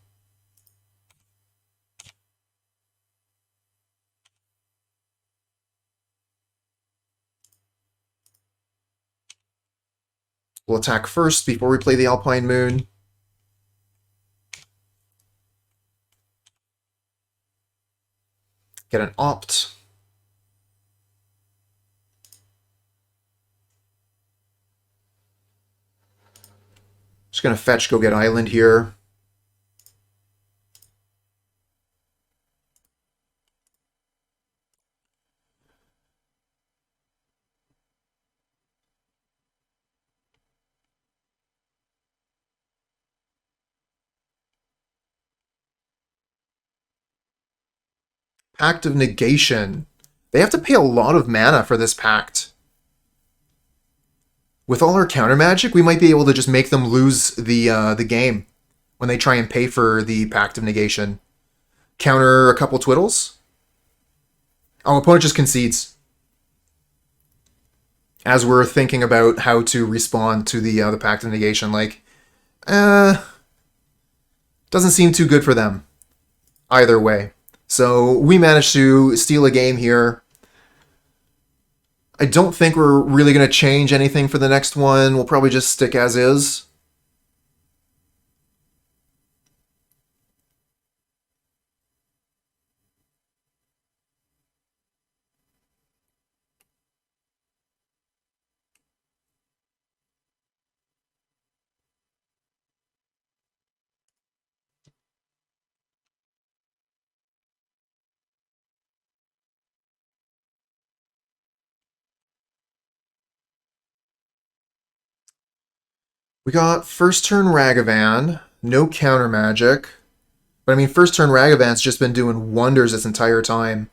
We'll attack first before we play the Alpine Moon. Get an Opt. Just gonna fetch, go get Island here. Pact of Negation. They have to pay a lot of mana for this pact. With all our counter magic, we might be able to just make them lose the game when they try and pay for the Pact of Negation. Counter a couple Twiddles. Oh, opponent just concedes. As we're thinking about how to respond to the Pact of Negation, like, doesn't seem too good for them either way. So we managed to steal a game here. I don't think we're really going to change anything for the next one. We'll probably just stick as is. We got first turn Ragavan, no counter magic. But I mean, first turn Ragavan's just been doing wonders this entire time.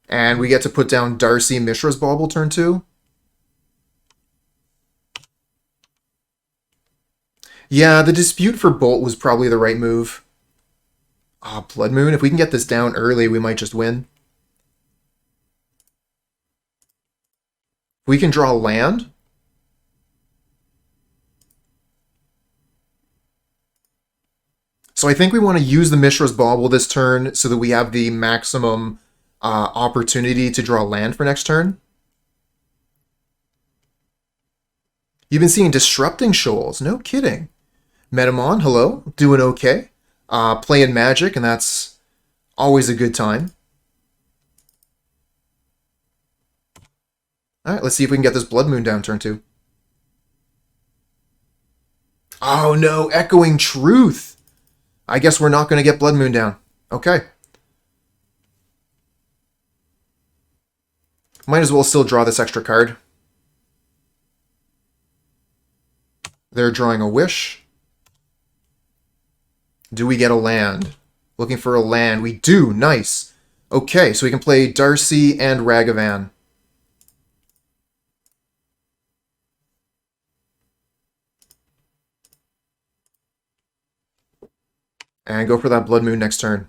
And we get to put down Darcy Mishra's Bauble turn 2. Yeah, the Dispute for Bolt was probably the right move. Ah, Blood Moon. If we can get this down early, we might just win. We can draw land. So I think we want to use the Mishra's Bauble this turn so that we have the maximum opportunity to draw land for next turn. You've been seeing Disrupting Shoals. No kidding. Metamon, hello. Doing okay. Playing Magic, and that's always a good time. Alright, let's see if we can get this Blood Moon down turn 2. Oh no, Echoing Truth! I guess we're not going to get Blood Moon down. Okay. Might as well still draw this extra card. They're drawing a Wish. Do we get a land? Looking for a land. We do. Nice. Okay, so we can play Darcy and Ragavan. And go for that Blood Moon next turn.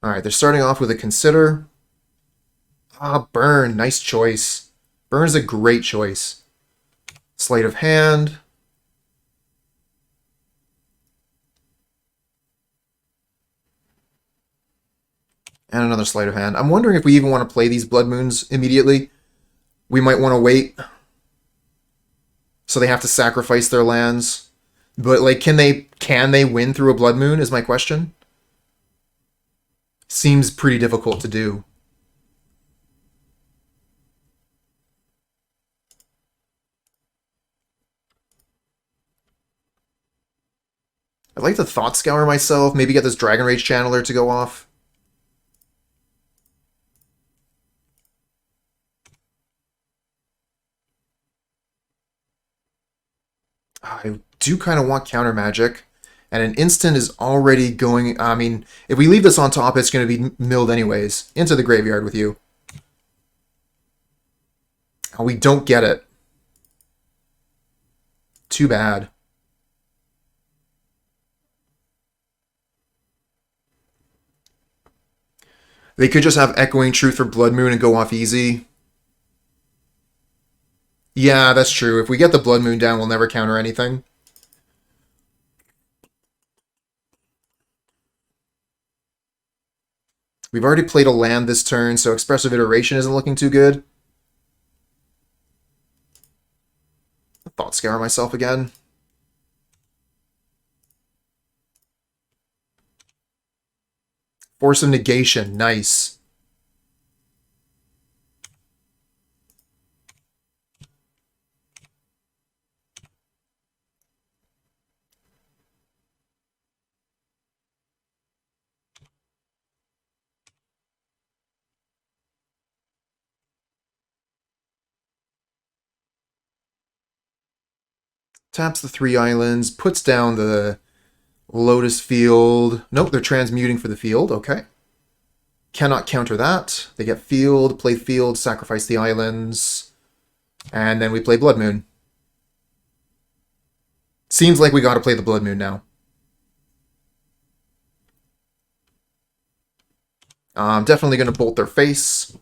Alright, they're starting off with a Consider. Ah, Burn. Nice choice. Burn is a great choice. Sleight of Hand. And another Sleight of Hand. I'm wondering if we even want to play these Blood Moons immediately. We might want to wait. So they have to sacrifice their lands. But like, can they win through a Blood Moon is my question. Seems pretty difficult to do. I'd like to Thought Scour myself, maybe get this Dragon Rage Channeler to go off. I do kind of want counter magic. And an instant is already going... I mean, if we leave this on top, it's going to be milled anyways. Into the graveyard with you. Oh, we don't get it. Too bad. They could just have Echoing Truth for Blood Moon and go off easy. Yeah, that's true. If we get the Blood Moon down, we'll never counter anything. We've already played a land this turn, so Expressive Iteration isn't looking too good. Thought Scour myself again. Force of Negation, nice. Taps the 3 islands, puts down the Lotus Field. Nope, they're transmuting for the field. Okay. Cannot counter that. They get field, play field, sacrifice the islands, and then we play Blood Moon. Seems like we gotta play the Blood Moon now. I'm definitely gonna bolt their face.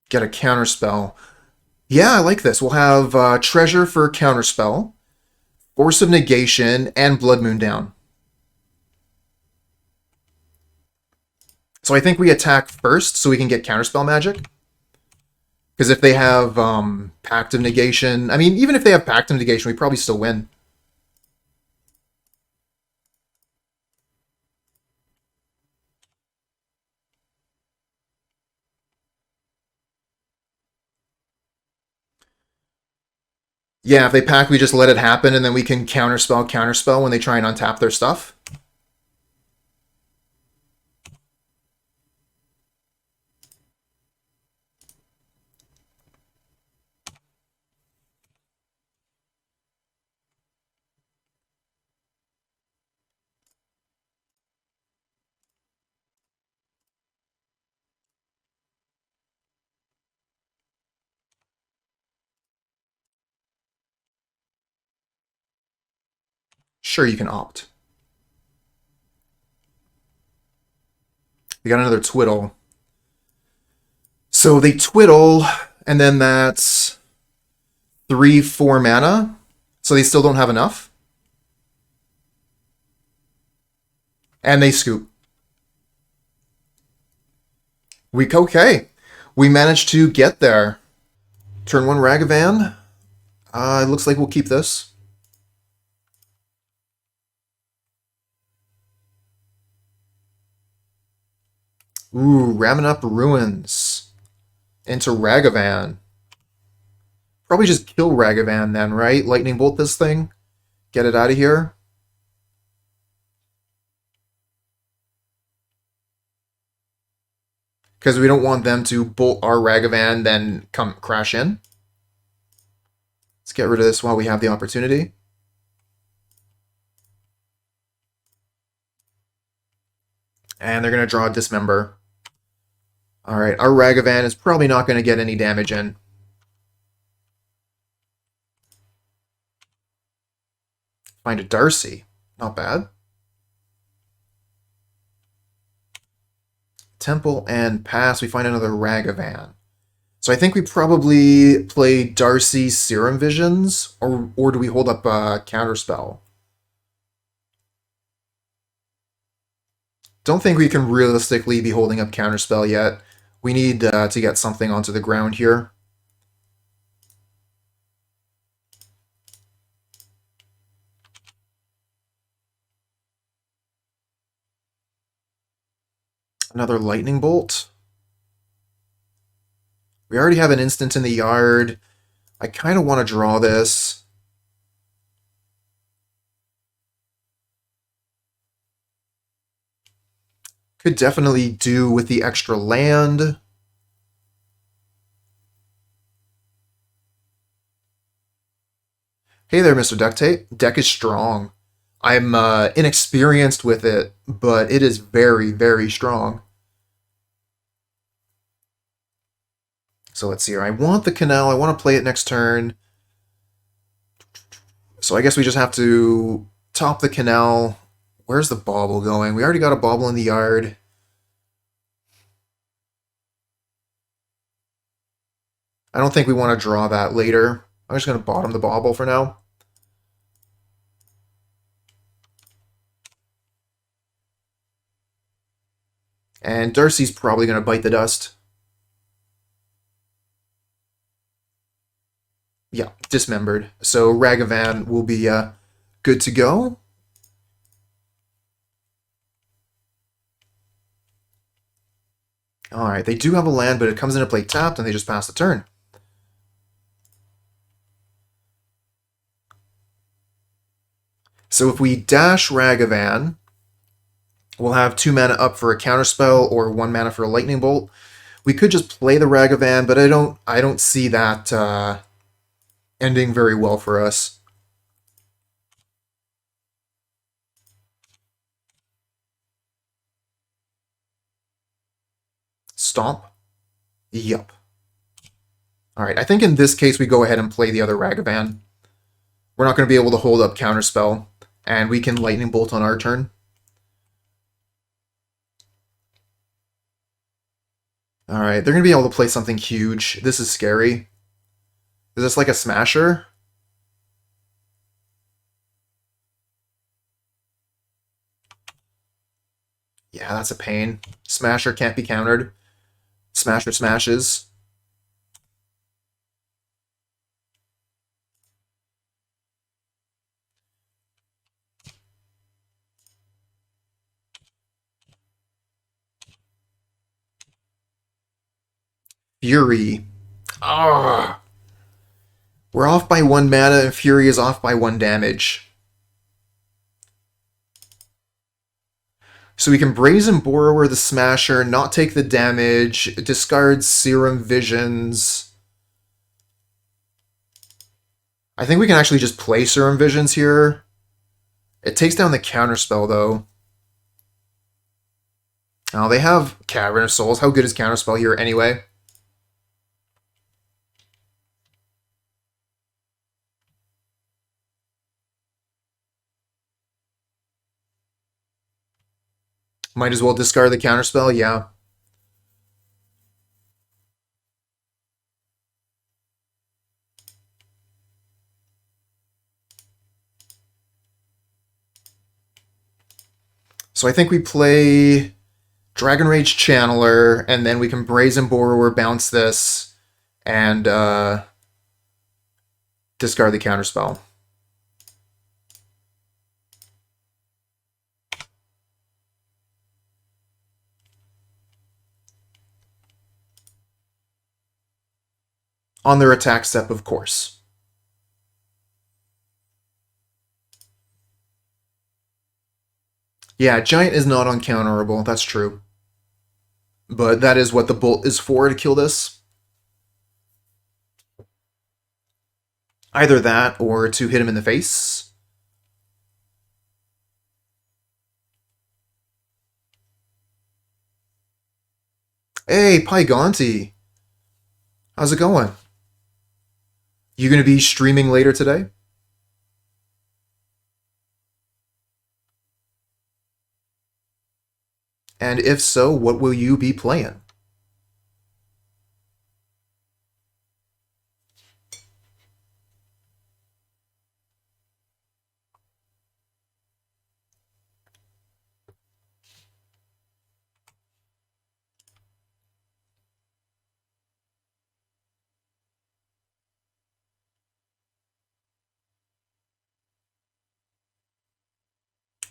Get a Counterspell. Yeah, I like this. We'll have Treasure for Counterspell, Force of Negation, and Blood Moon down. So I think we attack first so we can get Counterspell magic. Because if they have Pact of Negation... I mean, even if they have Pact of Negation, we probably still win. Yeah, if they pack, we just let it happen, and then we can counterspell when they try and untap their stuff. Sure, you can opt. We got another Twiddle. So they Twiddle, and then that's 3-4 mana. So they still don't have enough. And they scoop. Okay. We managed to get there. Turn 1 Ragavan. It looks like we'll keep this. Ooh, ramming up Ruins into Ragavan. Probably just kill Ragavan then, right? Lightning Bolt this thing. Get it out of here. Because we don't want them to bolt our Ragavan, then come crash in. Let's get rid of this while we have the opportunity. And they're going to draw a Dismember. Alright, our Ragavan is probably not going to get any damage in. Find a Darcy. Not bad. Temple and pass. We find another Ragavan. So I think we probably play Darcy Serum Visions, or do we hold up Counterspell? Don't think we can realistically be holding up Counterspell yet. We need to get something onto the ground here. Another Lightning Bolt. We already have an instant in the yard. I kind of want to draw this. Could definitely do with the extra land. Hey there, Mr. Duct Tape. Deck is strong. I'm inexperienced with it, but it is very, very strong. So let's see here. I want the canal. I want to play it next turn. So I guess we just have to top the canal. Where's the Bauble going? We already got a Bauble in the yard. I don't think we want to draw that later. I'm just going to bottom the Bauble for now. And Darcy's probably going to bite the dust. Yeah, dismembered. So Ragavan will be good to go. Alright, they do have a land, but it comes into play tapped, and they just pass the turn. So if we dash Ragavan, we'll have 2 mana up for a Counterspell or 1 mana for a Lightning Bolt. We could just play the Ragavan, but I don't see that ending very well for us. Stomp? Yup. Alright, I think in this case we go ahead and play the other Ragavan. We're not going to be able to hold up Counterspell, and we can Lightning Bolt on our turn. Alright, they're going to be able to play something huge. This is scary. Is this like a Smasher? Yeah, that's a pain. Smasher can't be countered. Smasher smashes. Fury. Ah, we're off by 1 mana and Fury is off by 1 damage. So we can Brazen Borrower the Smasher, not take the damage, discard Serum Visions. I think we can actually just play Serum Visions here. It takes down the Counterspell, though. Oh, they have Cavern of Souls. How good is Counterspell here anyway? Might as well discard the Counterspell, yeah. So I think we play Dragon Rage Channeler, and then we can Brazen Borrower, bounce this, and discard the Counterspell. On their attack step, of course. Yeah, Giant is not uncounterable, that's true. But that is what the Bolt is for, to kill this. Either that, or to hit him in the face. Hey, Pygonti! How's it going? You gonna be streaming later today? And if so, what will you be playing?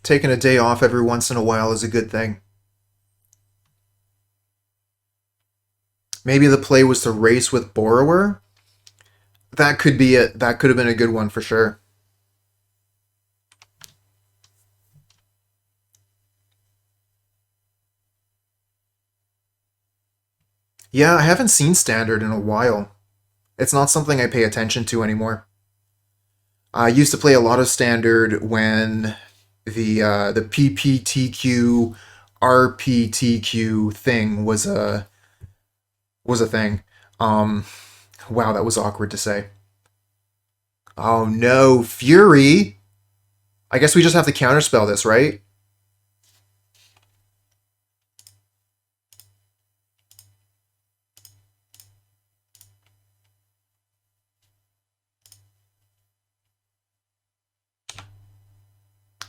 Taking a day off every once in a while is a good thing. Maybe the play was to race with Borrower? That could be it. That could have been a good one for sure. Yeah, I haven't seen Standard in a while. It's not something I pay attention to anymore. I used to play a lot of Standard when the PPTQ RPTQ thing was a thing. Wow, that was awkward to say. Oh no, Fury! I guess we just have to counterspell this, right?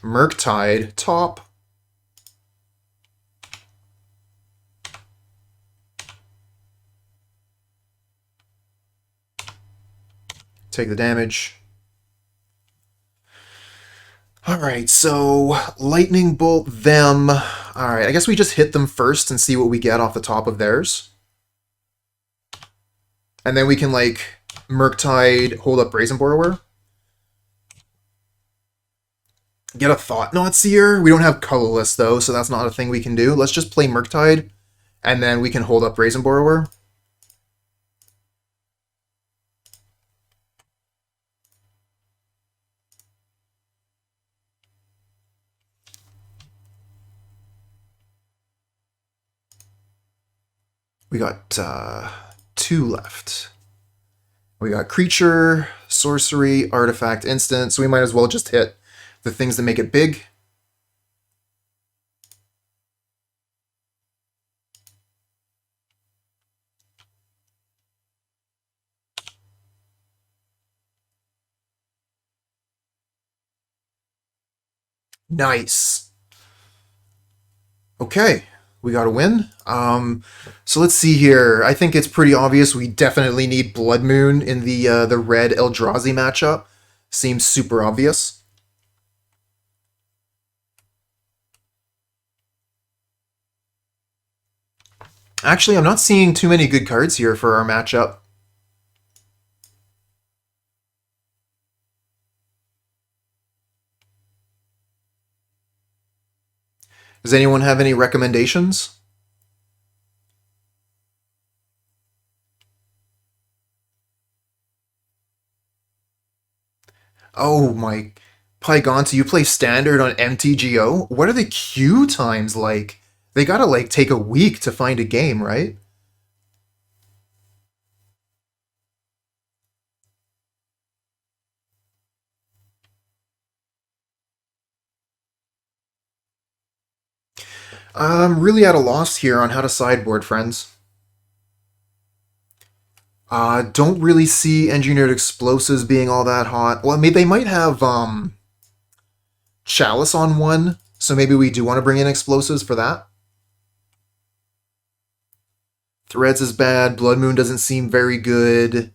Murktide, top. Take the damage. Alright, so Lightning Bolt them. Alright, I guess we just hit them first and see what we get off the top of theirs. And then we can, like, Murktide, hold up Brazen Borrower. Get a Thought Seer. We don't have colorless though, so that's not a thing we can do. Let's just play Murktide, and then we can hold up Brazen Borrower. We got 2 left. We got creature, sorcery, artifact, instant, so we might as well just hit the things that make it big. Nice. Okay, we got a win. So let's see here. I think it's pretty obvious we definitely need Blood Moon in the Red Eldrazi matchup. Seems super obvious. Actually, I'm not seeing too many good cards here for our matchup. Does anyone have any recommendations? Oh my, Pygonta, you play Standard on MTGO? What are the queue times like? They gotta like take a week to find a game, right? I'm really at a loss here on how to sideboard, friends. Don't really see Engineered Explosives being all that hot. Well, maybe they might have Chalice on one, so maybe we do want to bring in Explosives for that. Threads is bad. Blood Moon doesn't seem very good.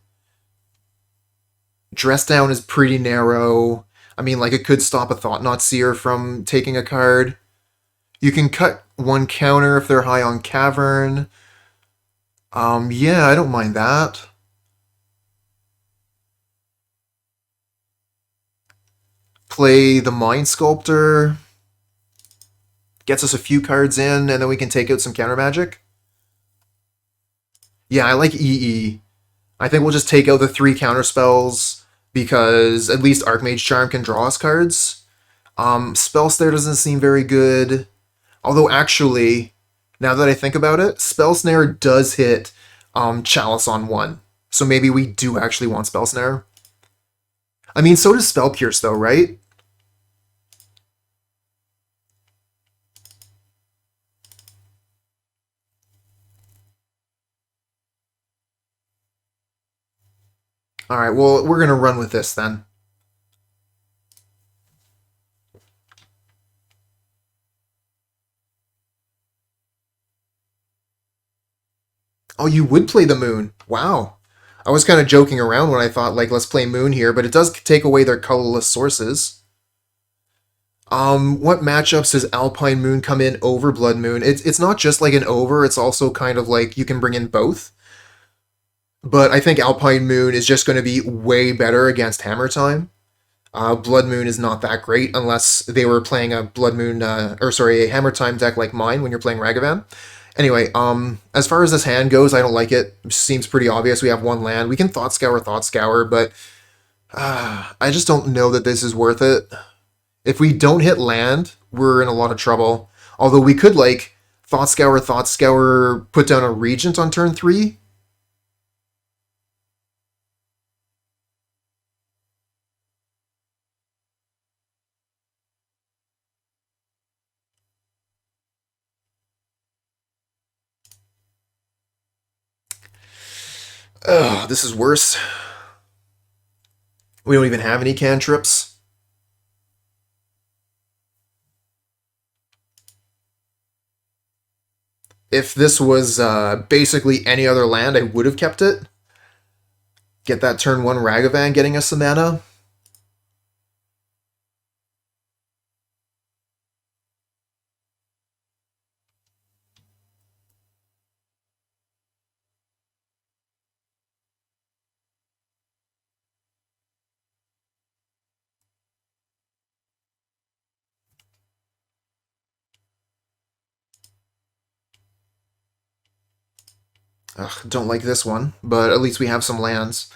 Dress Down is pretty narrow. I mean, like, it could stop a Thought Seer from taking a card. You can cut one counter if they're high on Cavern. Yeah, I don't mind that. Play the Mind Sculptor. Gets us a few cards in, and then we can take out some counter magic. Yeah, I like EE. I think we'll just take out the 3 counter spells because at least Archmage Charm can draw us cards. Spell Snare doesn't seem very good. Although actually, now that I think about it, Spell Snare does hit Chalice on 1. So maybe we do actually want Spell Snare. I mean, so does Spell Pierce though, right? Alright, well, we're going to run with this then. Oh, you would play the Moon. Wow. I was kind of joking around when I thought, like, let's play Moon here, but it does take away their colorless sources. What matchups does Alpine Moon come in over Blood Moon? It's not just like an over, it's also kind of like you can bring in both. But I think Alpine Moon is just going to be way better against Hammer Time. Blood Moon is not that great unless they were playing a Blood Moon, a Hammer Time deck like mine when you're playing Ragavan. Anyway, as far as this hand goes, I don't like it. It seems pretty obvious. We have 1 land. We can Thought Scour, but I just don't know that this is worth it. If we don't hit land, we're in a lot of trouble. Although we could, like, Thought Scour, put down a Regent on turn 3. Ugh, this is worse. We don't even have any cantrips. If this was basically any other land, I would have kept it. Get that turn 1 Ragavan getting us some mana. Ugh, don't like this one, but at least we have some lands.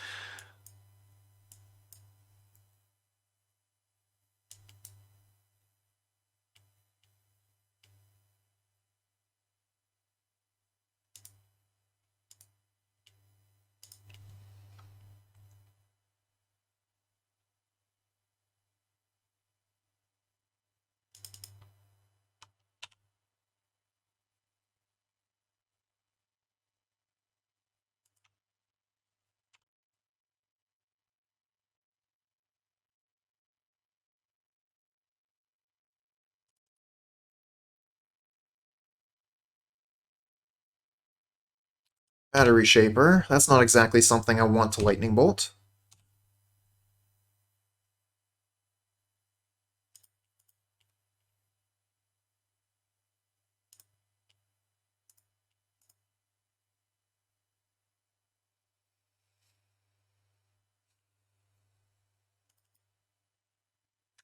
Battery Shaper. That's not exactly something I want to Lightning Bolt.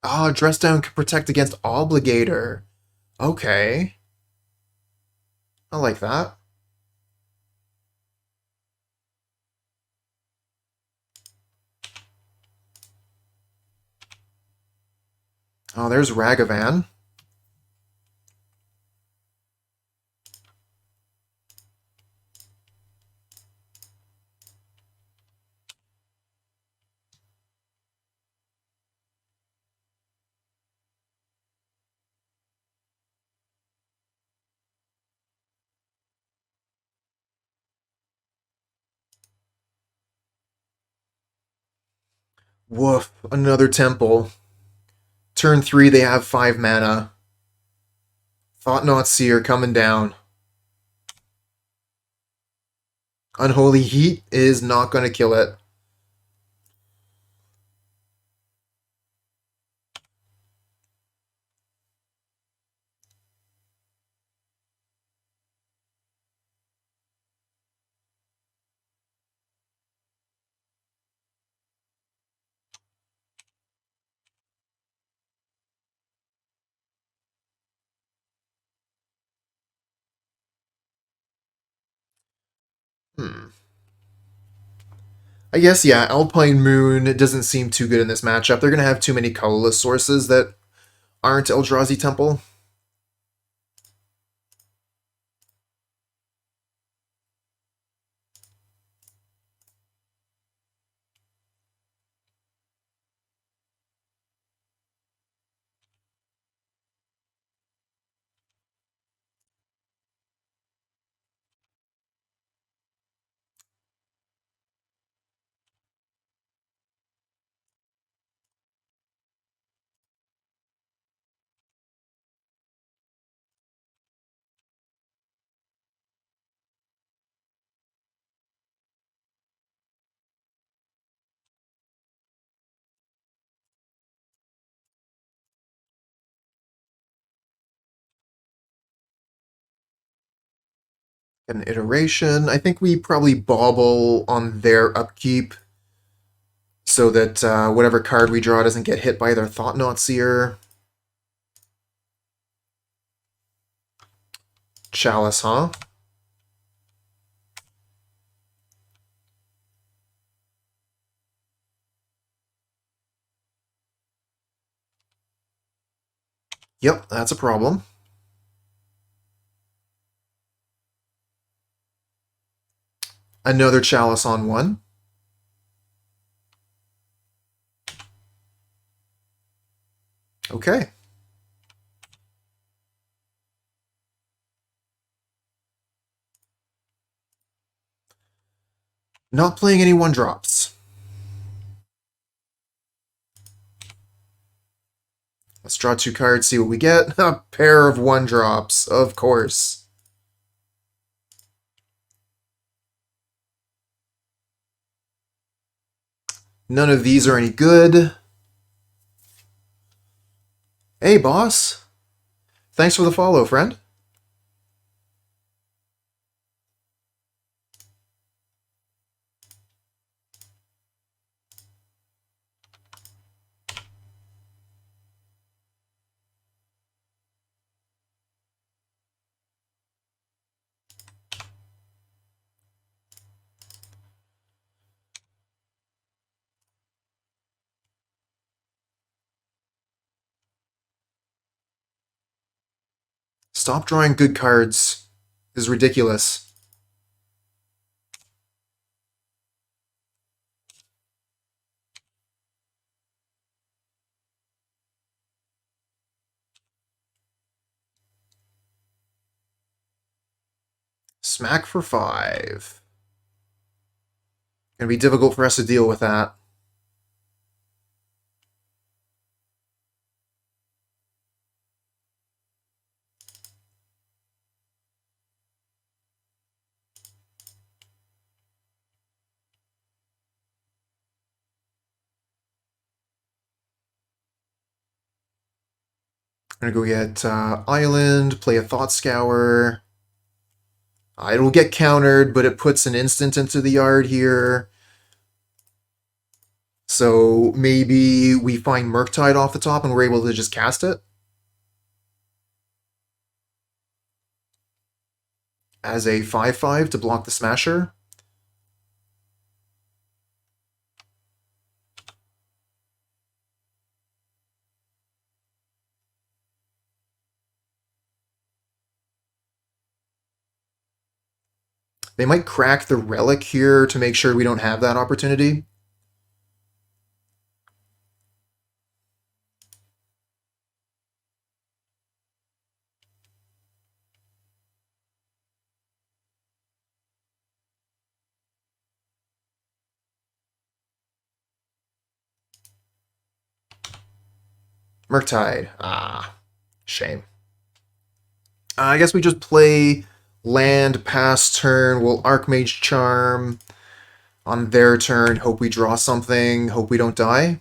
Ah, Dress Down can protect against Obligator. Okay. I like that. Oh, there's Ragavan. Woof, another temple. Turn 3, they have 5 mana. Thought Not Seer coming down. Unholy Heat is not going to kill it. I guess, yeah, Alpine Moon doesn't seem too good in this matchup. They're going to have too many colorless sources that aren't Eldrazi Temple. An iteration. I think we probably bauble on their upkeep so that whatever card we draw doesn't get hit by their Thought Not Seer. Chalice, huh? Yep, that's a problem. Another Chalice on 1. Okay. Not playing any 1-drops. Let's draw 2 cards, see what we get. A pair of 1-drops, of course. None of these are any good. Hey, boss. Thanks for the follow, friend. Stop drawing good cards. This is ridiculous. Smack for 5. Gonna be difficult for us to deal with that. I'm gonna go get Island, play a Thought Scour. It'll get countered, but it puts an instant into the yard here. So maybe we find Murktide off the top and we're able to just cast it. As a 5/5 to block the Smasher. They might crack the Relic here to make sure we don't have that opportunity. Murktide. Ah, shame. I guess we just play land pass turn. We'll Archmage Charm on their turn. Hope we draw something. Hope we don't die.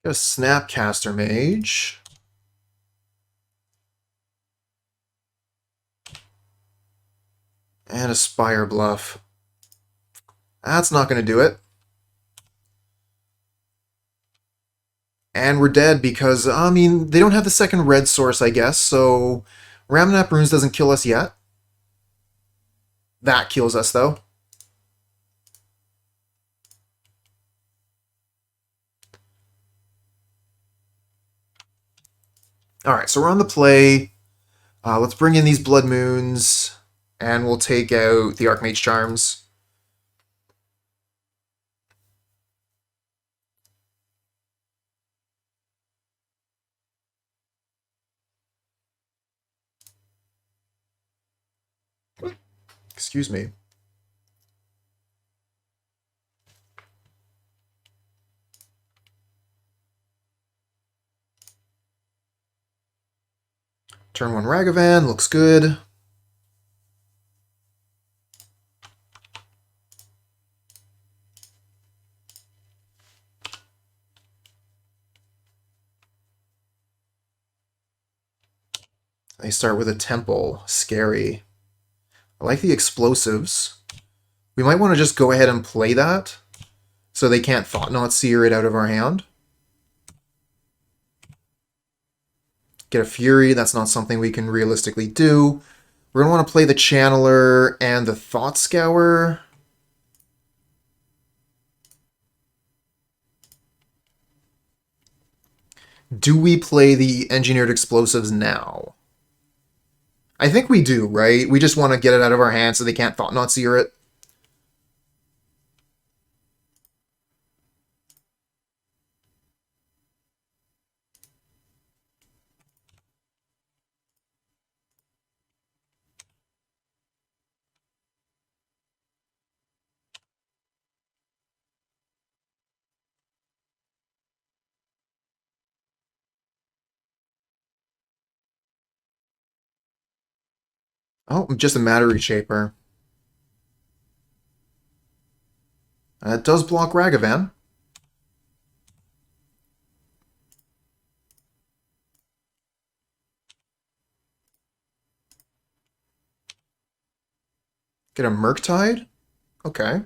A Snapcaster Mage. And a Spirebluff. That's not going to do it. And we're dead because, I mean, they don't have the second red source, I guess, so Ramunap Runes doesn't kill us yet. That kills us, though. Alright, so we're on the play. Let's bring in these Blood Moons, and we'll take out the Archmage Charms. Excuse me. Turn 1 Ragavan, looks good. They start with a Temple, scary. I like the explosives. We might want to just go ahead and play that, so they can't Thought Knot Seer it out of our hand. Get a Fury, that's not something we can realistically do. We're going to want to play the Channeler and the Thought Scour. Do we play the Engineered Explosives now? I think we do, right? We just want to get it out of our hands so they can't Thought Knot Seer it. Oh, just a Matter Reshaper. It does block Ragavan. Get a Murktide? Okay.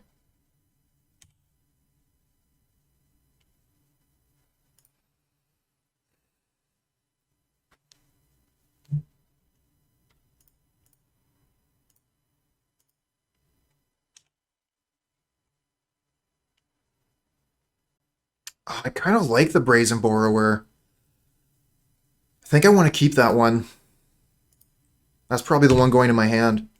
Oh, I kind of like the Brazen Borrower. I think I want to keep that one. That's probably the one going in my hand.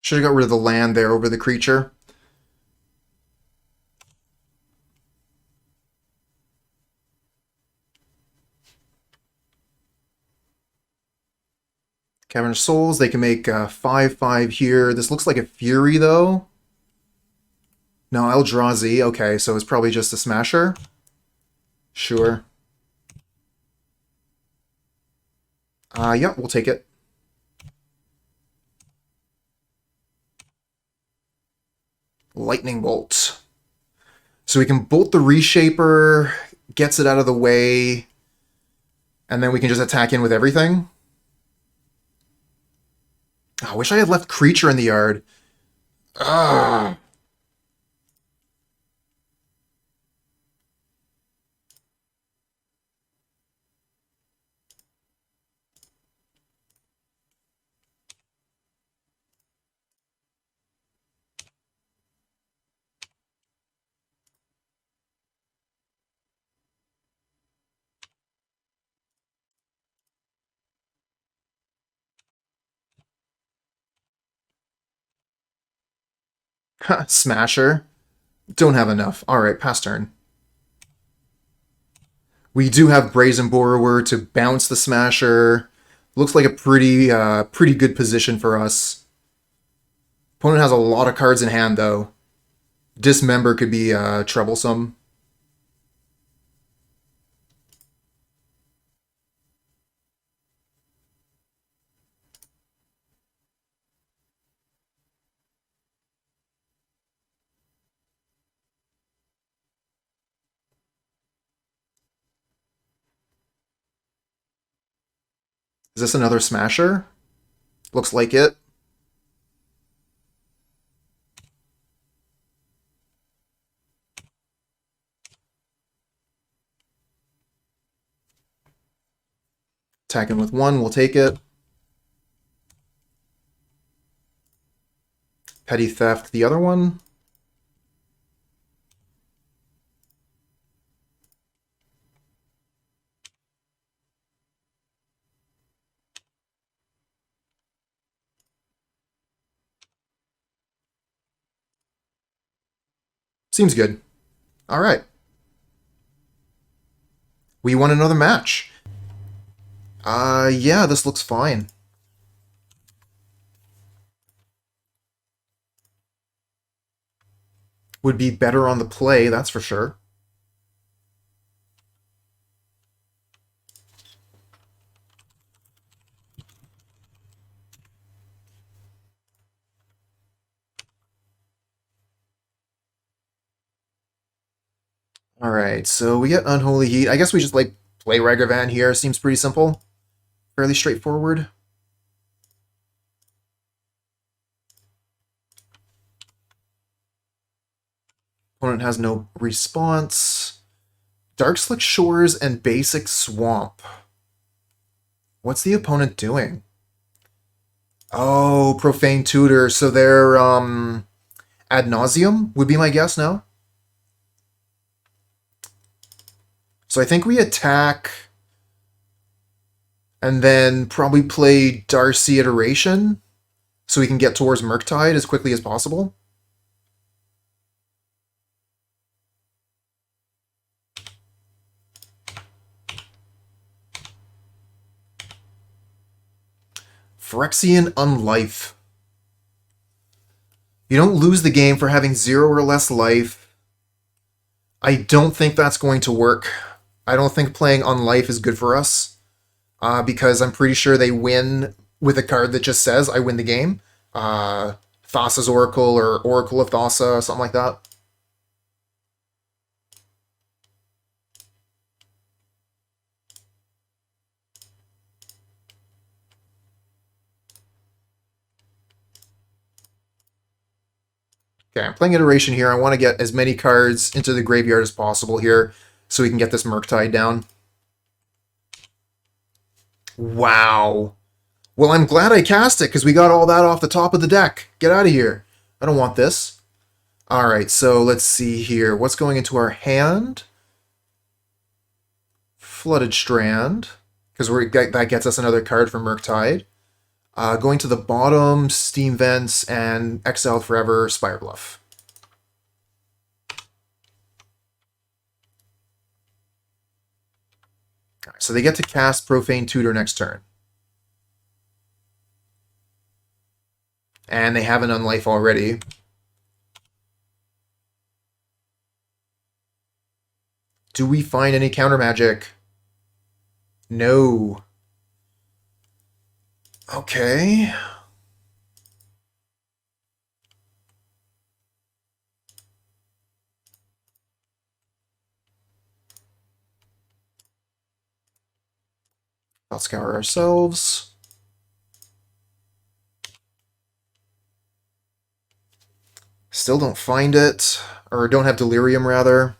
Should have got rid of the land there over the creature. Cavern of Souls, they can make 5/5 here. This looks like a Fury, though. No, Eldrazi. Okay, so it's probably just a Smasher. Sure. Yeah, we'll take it. Lightning Bolt. So we can bolt the Reshaper, gets it out of the way, and then we can just attack in with everything. Oh, I wish I had left creature in the yard. Ugh. Smasher. Don't have enough. Alright, pass turn. We do have Brazen Borrower to bounce the Smasher. Looks like a pretty good position for us. Opponent has a lot of cards in hand, though. Dismember could be troublesome. Is this another Smasher? Looks like it. Attacking with one, we'll take it. Petty Theft, the other one. Seems good. All right. We won another match. Yeah, this looks fine. Would be better on the play, that's for sure. Alright, so we get Unholy Heat. I guess we just, like, play Ragavan here. Seems pretty simple. Fairly straightforward. Opponent has no response. Darkslick Shores and Basic Swamp. What's the opponent doing? Oh, Profane Tutor. So they're, Ad Nauseam would be my guess now. So I think we attack and then probably play Darcy Iteration so we can get towards Murktide as quickly as possible. Phyrexian Unlife. You don't lose the game for having 0 or less life. I don't think that's going to work. I don't think playing Unlife is good for us. Because I'm pretty sure they win with a card that just says, I win the game. Thassa's Oracle or Oracle of Thassa, something like that. Okay, I'm playing Iteration here. I want to get as many cards into the graveyard as possible here so we can get this Murktide down. Wow. Well, I'm glad I cast it because we got all that off the top of the deck. Get out of here. I don't want this. All right, so let's see here. What's going into our hand? Flooded Strand, because that gets us another card from Murktide. Going to the bottom, Steam Vents, and Exiled Forever, Spirebluff. Right, so they get to cast Profane Tutor next turn. And they have an Unlife already. Do we find any counter magic? No. Okay. Thought Scour ourselves. Still don't find it. Or don't have Delirium, rather.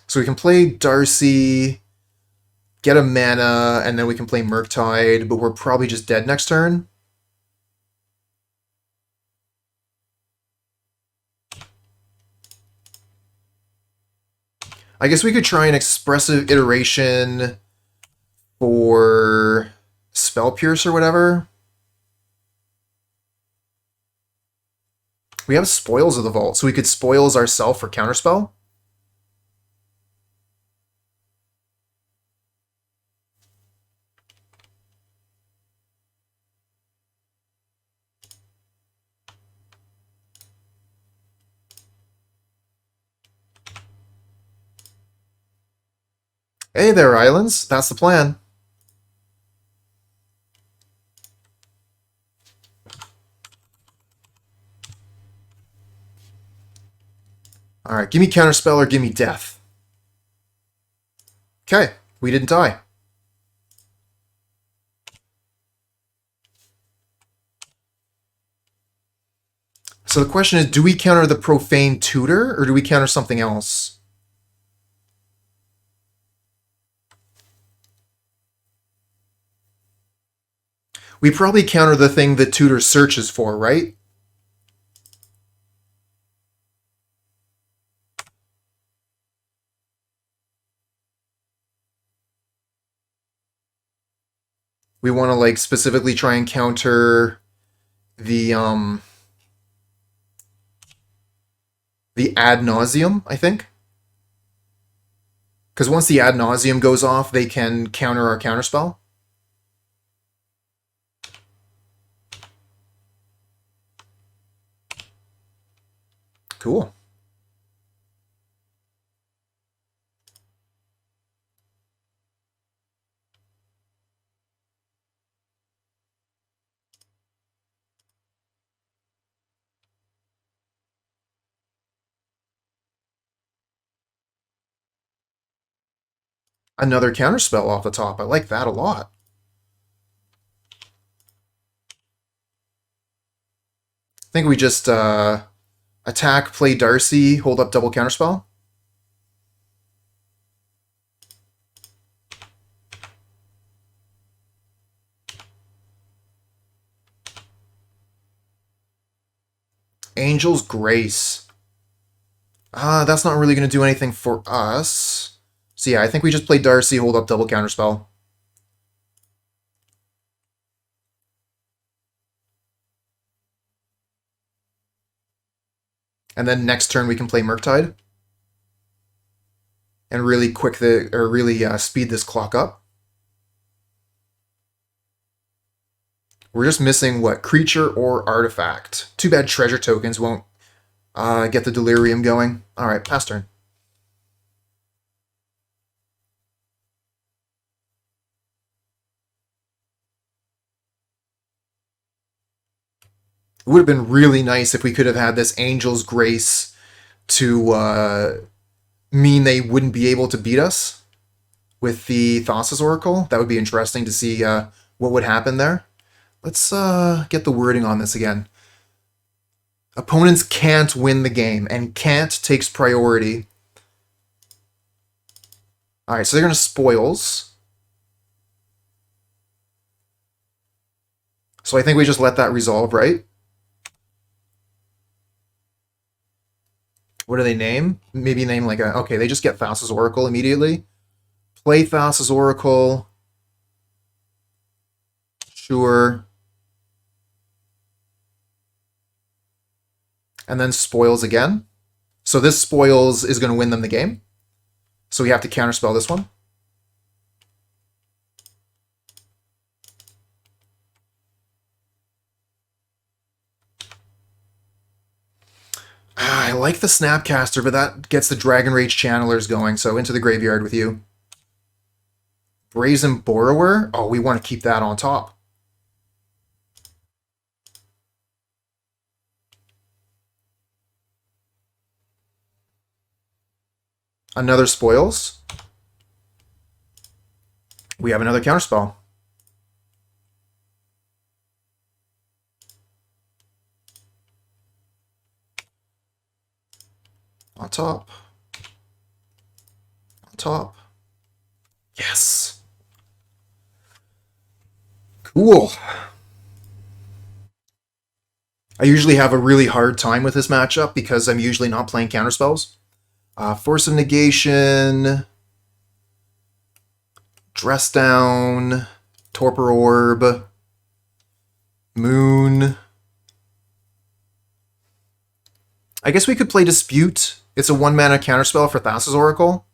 So we can play Darcy, get a mana, and then we can play Murktide, but we're probably just dead next turn. I guess we could try an Expressive Iteration for Spell Pierce or whatever. We have Spoils of the Vault, so we could Spoils ourselves for Counterspell. Hey there, Islands. That's the plan. Alright, give me Counterspell or give me Death. Okay, we didn't die. So the question is, do we counter the Profane Tutor, or do we counter something else? We probably counter the thing that Tutor searches for, right? We want to like specifically try and counter the Ad Nauseum, I think. Because once the Ad Nauseum goes off, they can counter our Counterspell. Cool. Another Counterspell off the top. I like that a lot. I think we just attack, play Darcy, hold up double Counterspell. Angel's Grace. That's not really going to do anything for us. So yeah, I think we just play Darcy, hold up double Counterspell. And then next turn we can play Murktide. And really speed this clock up. We're just missing, what, creature or artifact. Too bad treasure tokens won't get the delirium going. Alright, pass turn. It would have been really nice if we could have had this Angel's Grace to mean they wouldn't be able to beat us with the Thassa's Oracle. That would be interesting to see what would happen there. Let's get the wording on this again. Opponents can't win the game, and can't takes priority. Alright, so they're going to spoils. So I think we just let that resolve, right? What do they name? Maybe name like a... Okay, they just get Thassa's Oracle immediately. Play Thassa's Oracle. Sure. And then spoils again. So this spoils is going to win them the game. So we have to counterspell this one. I like the Snapcaster, but that gets the Dragon Rage Channelers going, so into the graveyard with you. Brazen Borrower? Oh, we want to keep that on top. Another spoils. We have another counterspell. On top. On top. Yes. Cool. I usually have a really hard time with this matchup because I'm usually not playing counterspells. Force of Negation. Dress Down. Torpor Orb. Moon. I guess we could play Dispute. It's a 1-mana counterspell for Thassa's Oracle.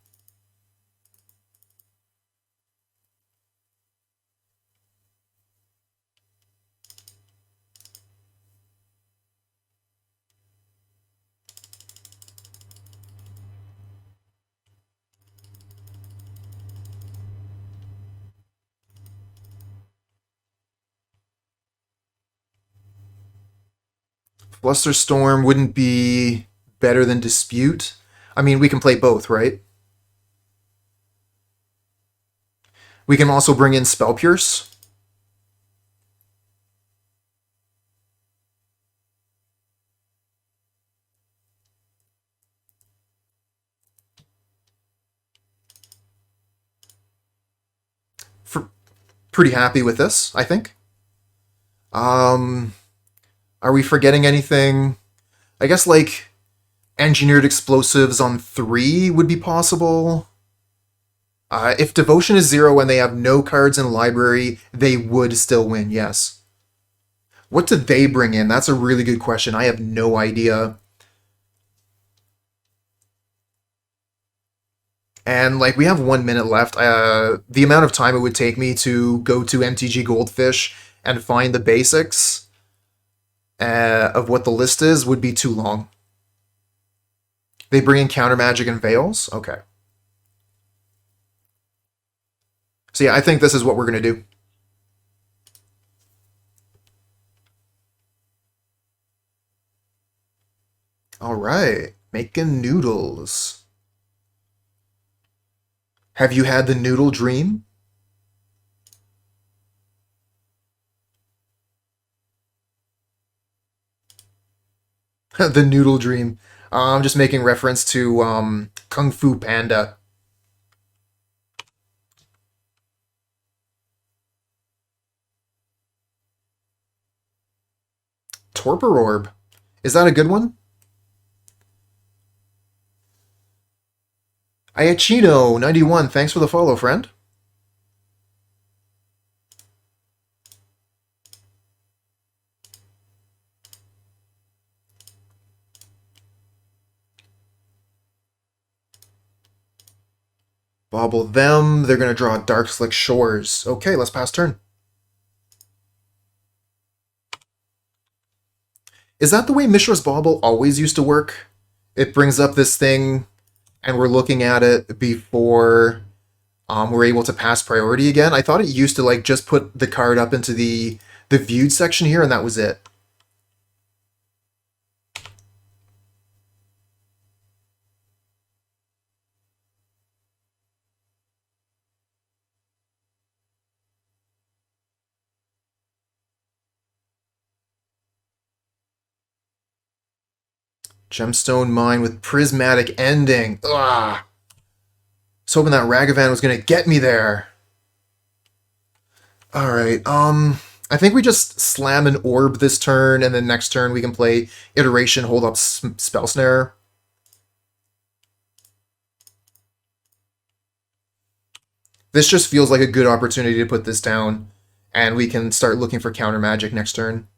Flusterstorm wouldn't be better than Dispute. I mean, we can play both, right? We can also bring in Spell Pierce. Pretty happy with this, I think. Are we forgetting anything? I guess, like, Engineered Explosives on 3 would be possible. If Devotion is 0 and they have no cards in library, they would still win, yes. What did they bring in? That's a really good question. I have no idea. And, like, we have 1 minute left. The amount of time it would take me to go to MTG Goldfish and find the basics of what the list is would be too long. They bring in Counter Magic and Veils? Okay. So yeah, I think this is what we're going to do. Alright, making noodles. Have you had the noodle dream? The noodle dream. I'm just making reference to Kung Fu Panda. Torpor Orb. Is that a good one? Ayachino91, thanks for the follow, friend. Bauble them. They're going to draw Dark Slick Shores. Okay, let's pass turn. Is that the way Mishra's Bauble always used to work? It brings up this thing, and we're looking at it before we're able to pass priority again. I thought it used to like just put the card up into the viewed section here, and that was it. Gemstone Mine with Prismatic Ending. Ugh. I was hoping that Ragavan was going to get me there. Alright, I think we just slam an orb this turn, and then next turn we can play Iteration, hold up Spell Snare. This just feels like a good opportunity to put this down, and we can start looking for counter magic next turn.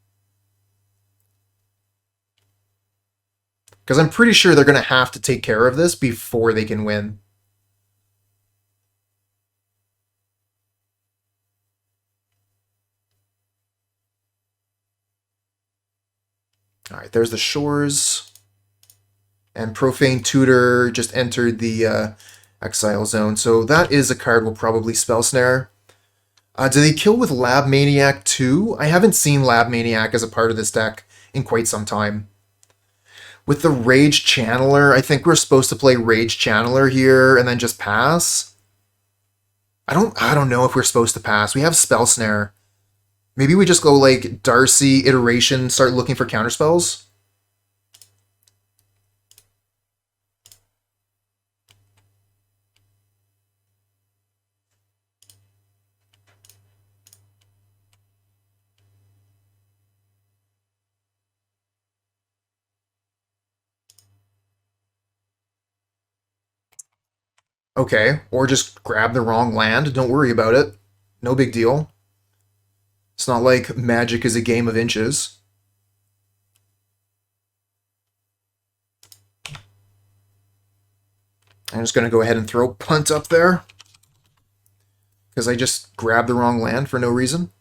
Because I'm pretty sure they're going to have to take care of this before they can win. Alright, there's the Shores. And Profane Tutor just entered the Exile Zone. So that is a card we'll probably Spell Snare. Do they kill with Lab Maniac too? I haven't seen Lab Maniac as a part of this deck in quite some time. With the Rage Channeler, I think we're supposed to play Rage Channeler here and then just pass. I don't know if we're supposed to pass. We have Spell Snare. Maybe we just go like Darcy, Iteration, start looking for counterspells. Okay, or just grab the wrong land. Don't worry about it. No big deal. It's not like Magic is a game of inches. I'm just going to go ahead and throw Punt up there. Because I just grabbed the wrong land for no reason.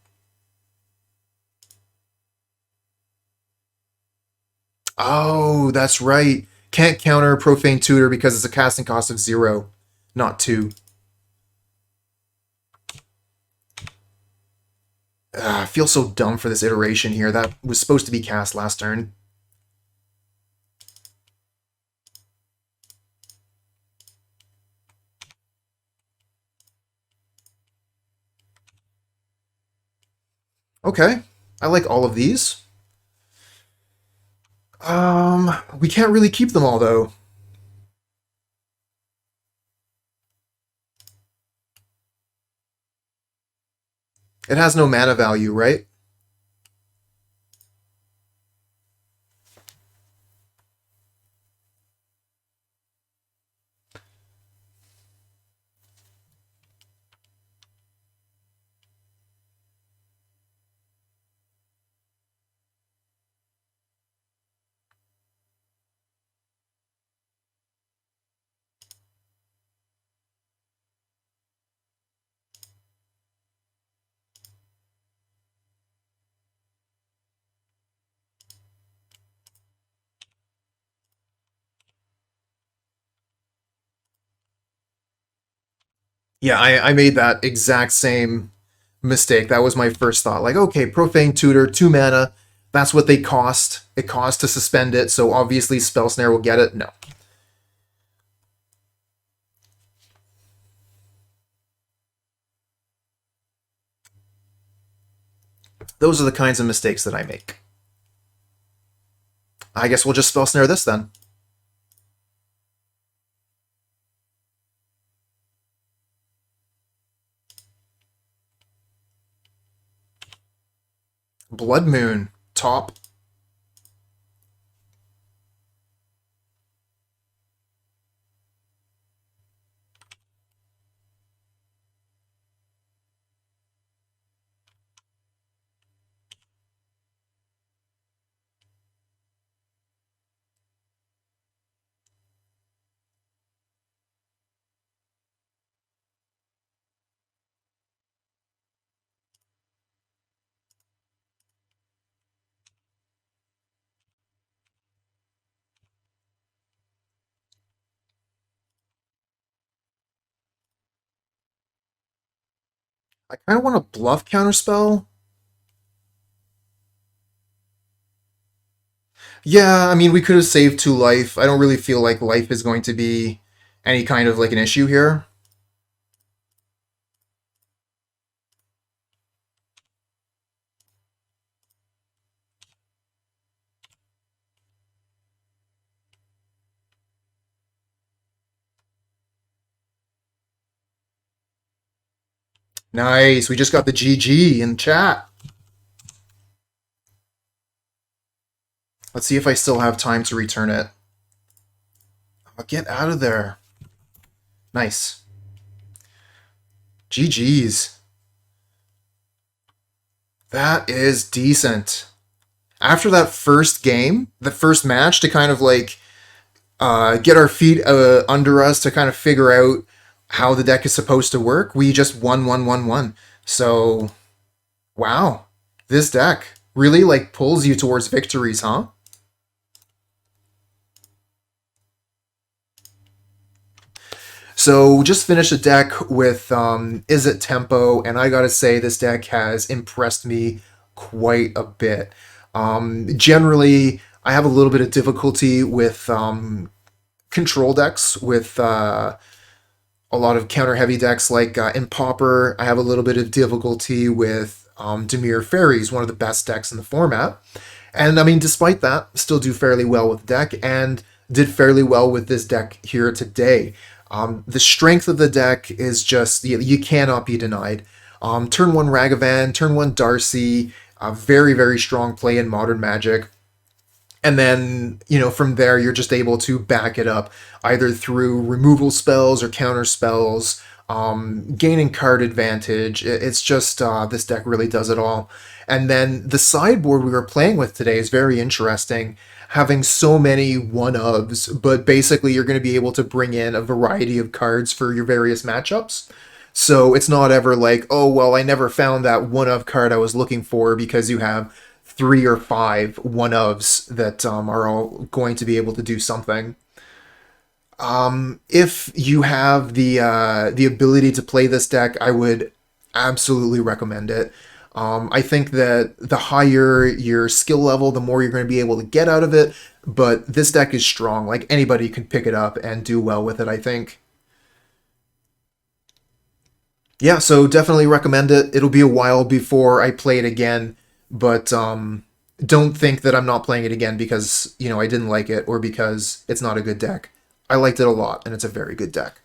Oh, that's right. Can't counter Profane Tutor because it's a casting cost of 0, not 2. I feel so dumb for this Iteration here. That was supposed to be cast last turn. Okay, I like all of these. We can't really keep them all, though. It has no mana value, right? Yeah, I made that exact same mistake. That was my first thought. Like, okay, Profane Tutor, 2 mana. That's what they cost. It costs to suspend it, so obviously Spell Snare will get it. No. Those are the kinds of mistakes that I make. I guess we'll just Spell Snare this then. Blood Moon, top. I kind of want to bluff Counterspell. Yeah, I mean, we could have saved 2 life. I don't really feel like life is going to be any kind of like an issue here. Nice. We just got the GG in chat. Let's see if I still have time to return it. Oh, get out of there. Nice. GG's. That is decent. After that first game, the first match, to kind of like get our feet under us to kind of figure out how the deck is supposed to work, we just won. So, wow. This deck really like pulls you towards victories, huh? So just finished a deck with Izzet Tempo, and I gotta say this deck has impressed me quite a bit. Generally, I have a little bit of difficulty with control decks, with a lot of counter-heavy decks like Impopper. I have a little bit of difficulty with Dimir Fairies, one of the best decks in the format. And I mean, despite that, still do fairly well with the deck, and did fairly well with this deck here today. The strength of the deck is just, you cannot be denied. Turn 1 Ragavan, turn 1 Darcy, very, very strong play in Modern Magic. And then, from there, you're just able to back it up either through removal spells or counter spells, gaining card advantage. It's just, this deck really does it all. And then the sideboard we were playing with today is very interesting, having so many one-ofs, but basically you're going to be able to bring in a variety of cards for your various matchups. So it's not ever like, oh, well, I never found that one-of card I was looking for, because you have 3 or 5 one-ofs that are all going to be able to do something. If you have the ability to play this deck, I would absolutely recommend it. I think that the higher your skill level, the more you're going to be able to get out of it. But this deck is strong. Like, anybody can pick it up and do well with it, I think. Yeah, so definitely recommend it. It'll be a while before I play it again, but don't think that I'm not playing it again because, I didn't like it, or because it's not a good deck. I liked it a lot, and it's a very good deck.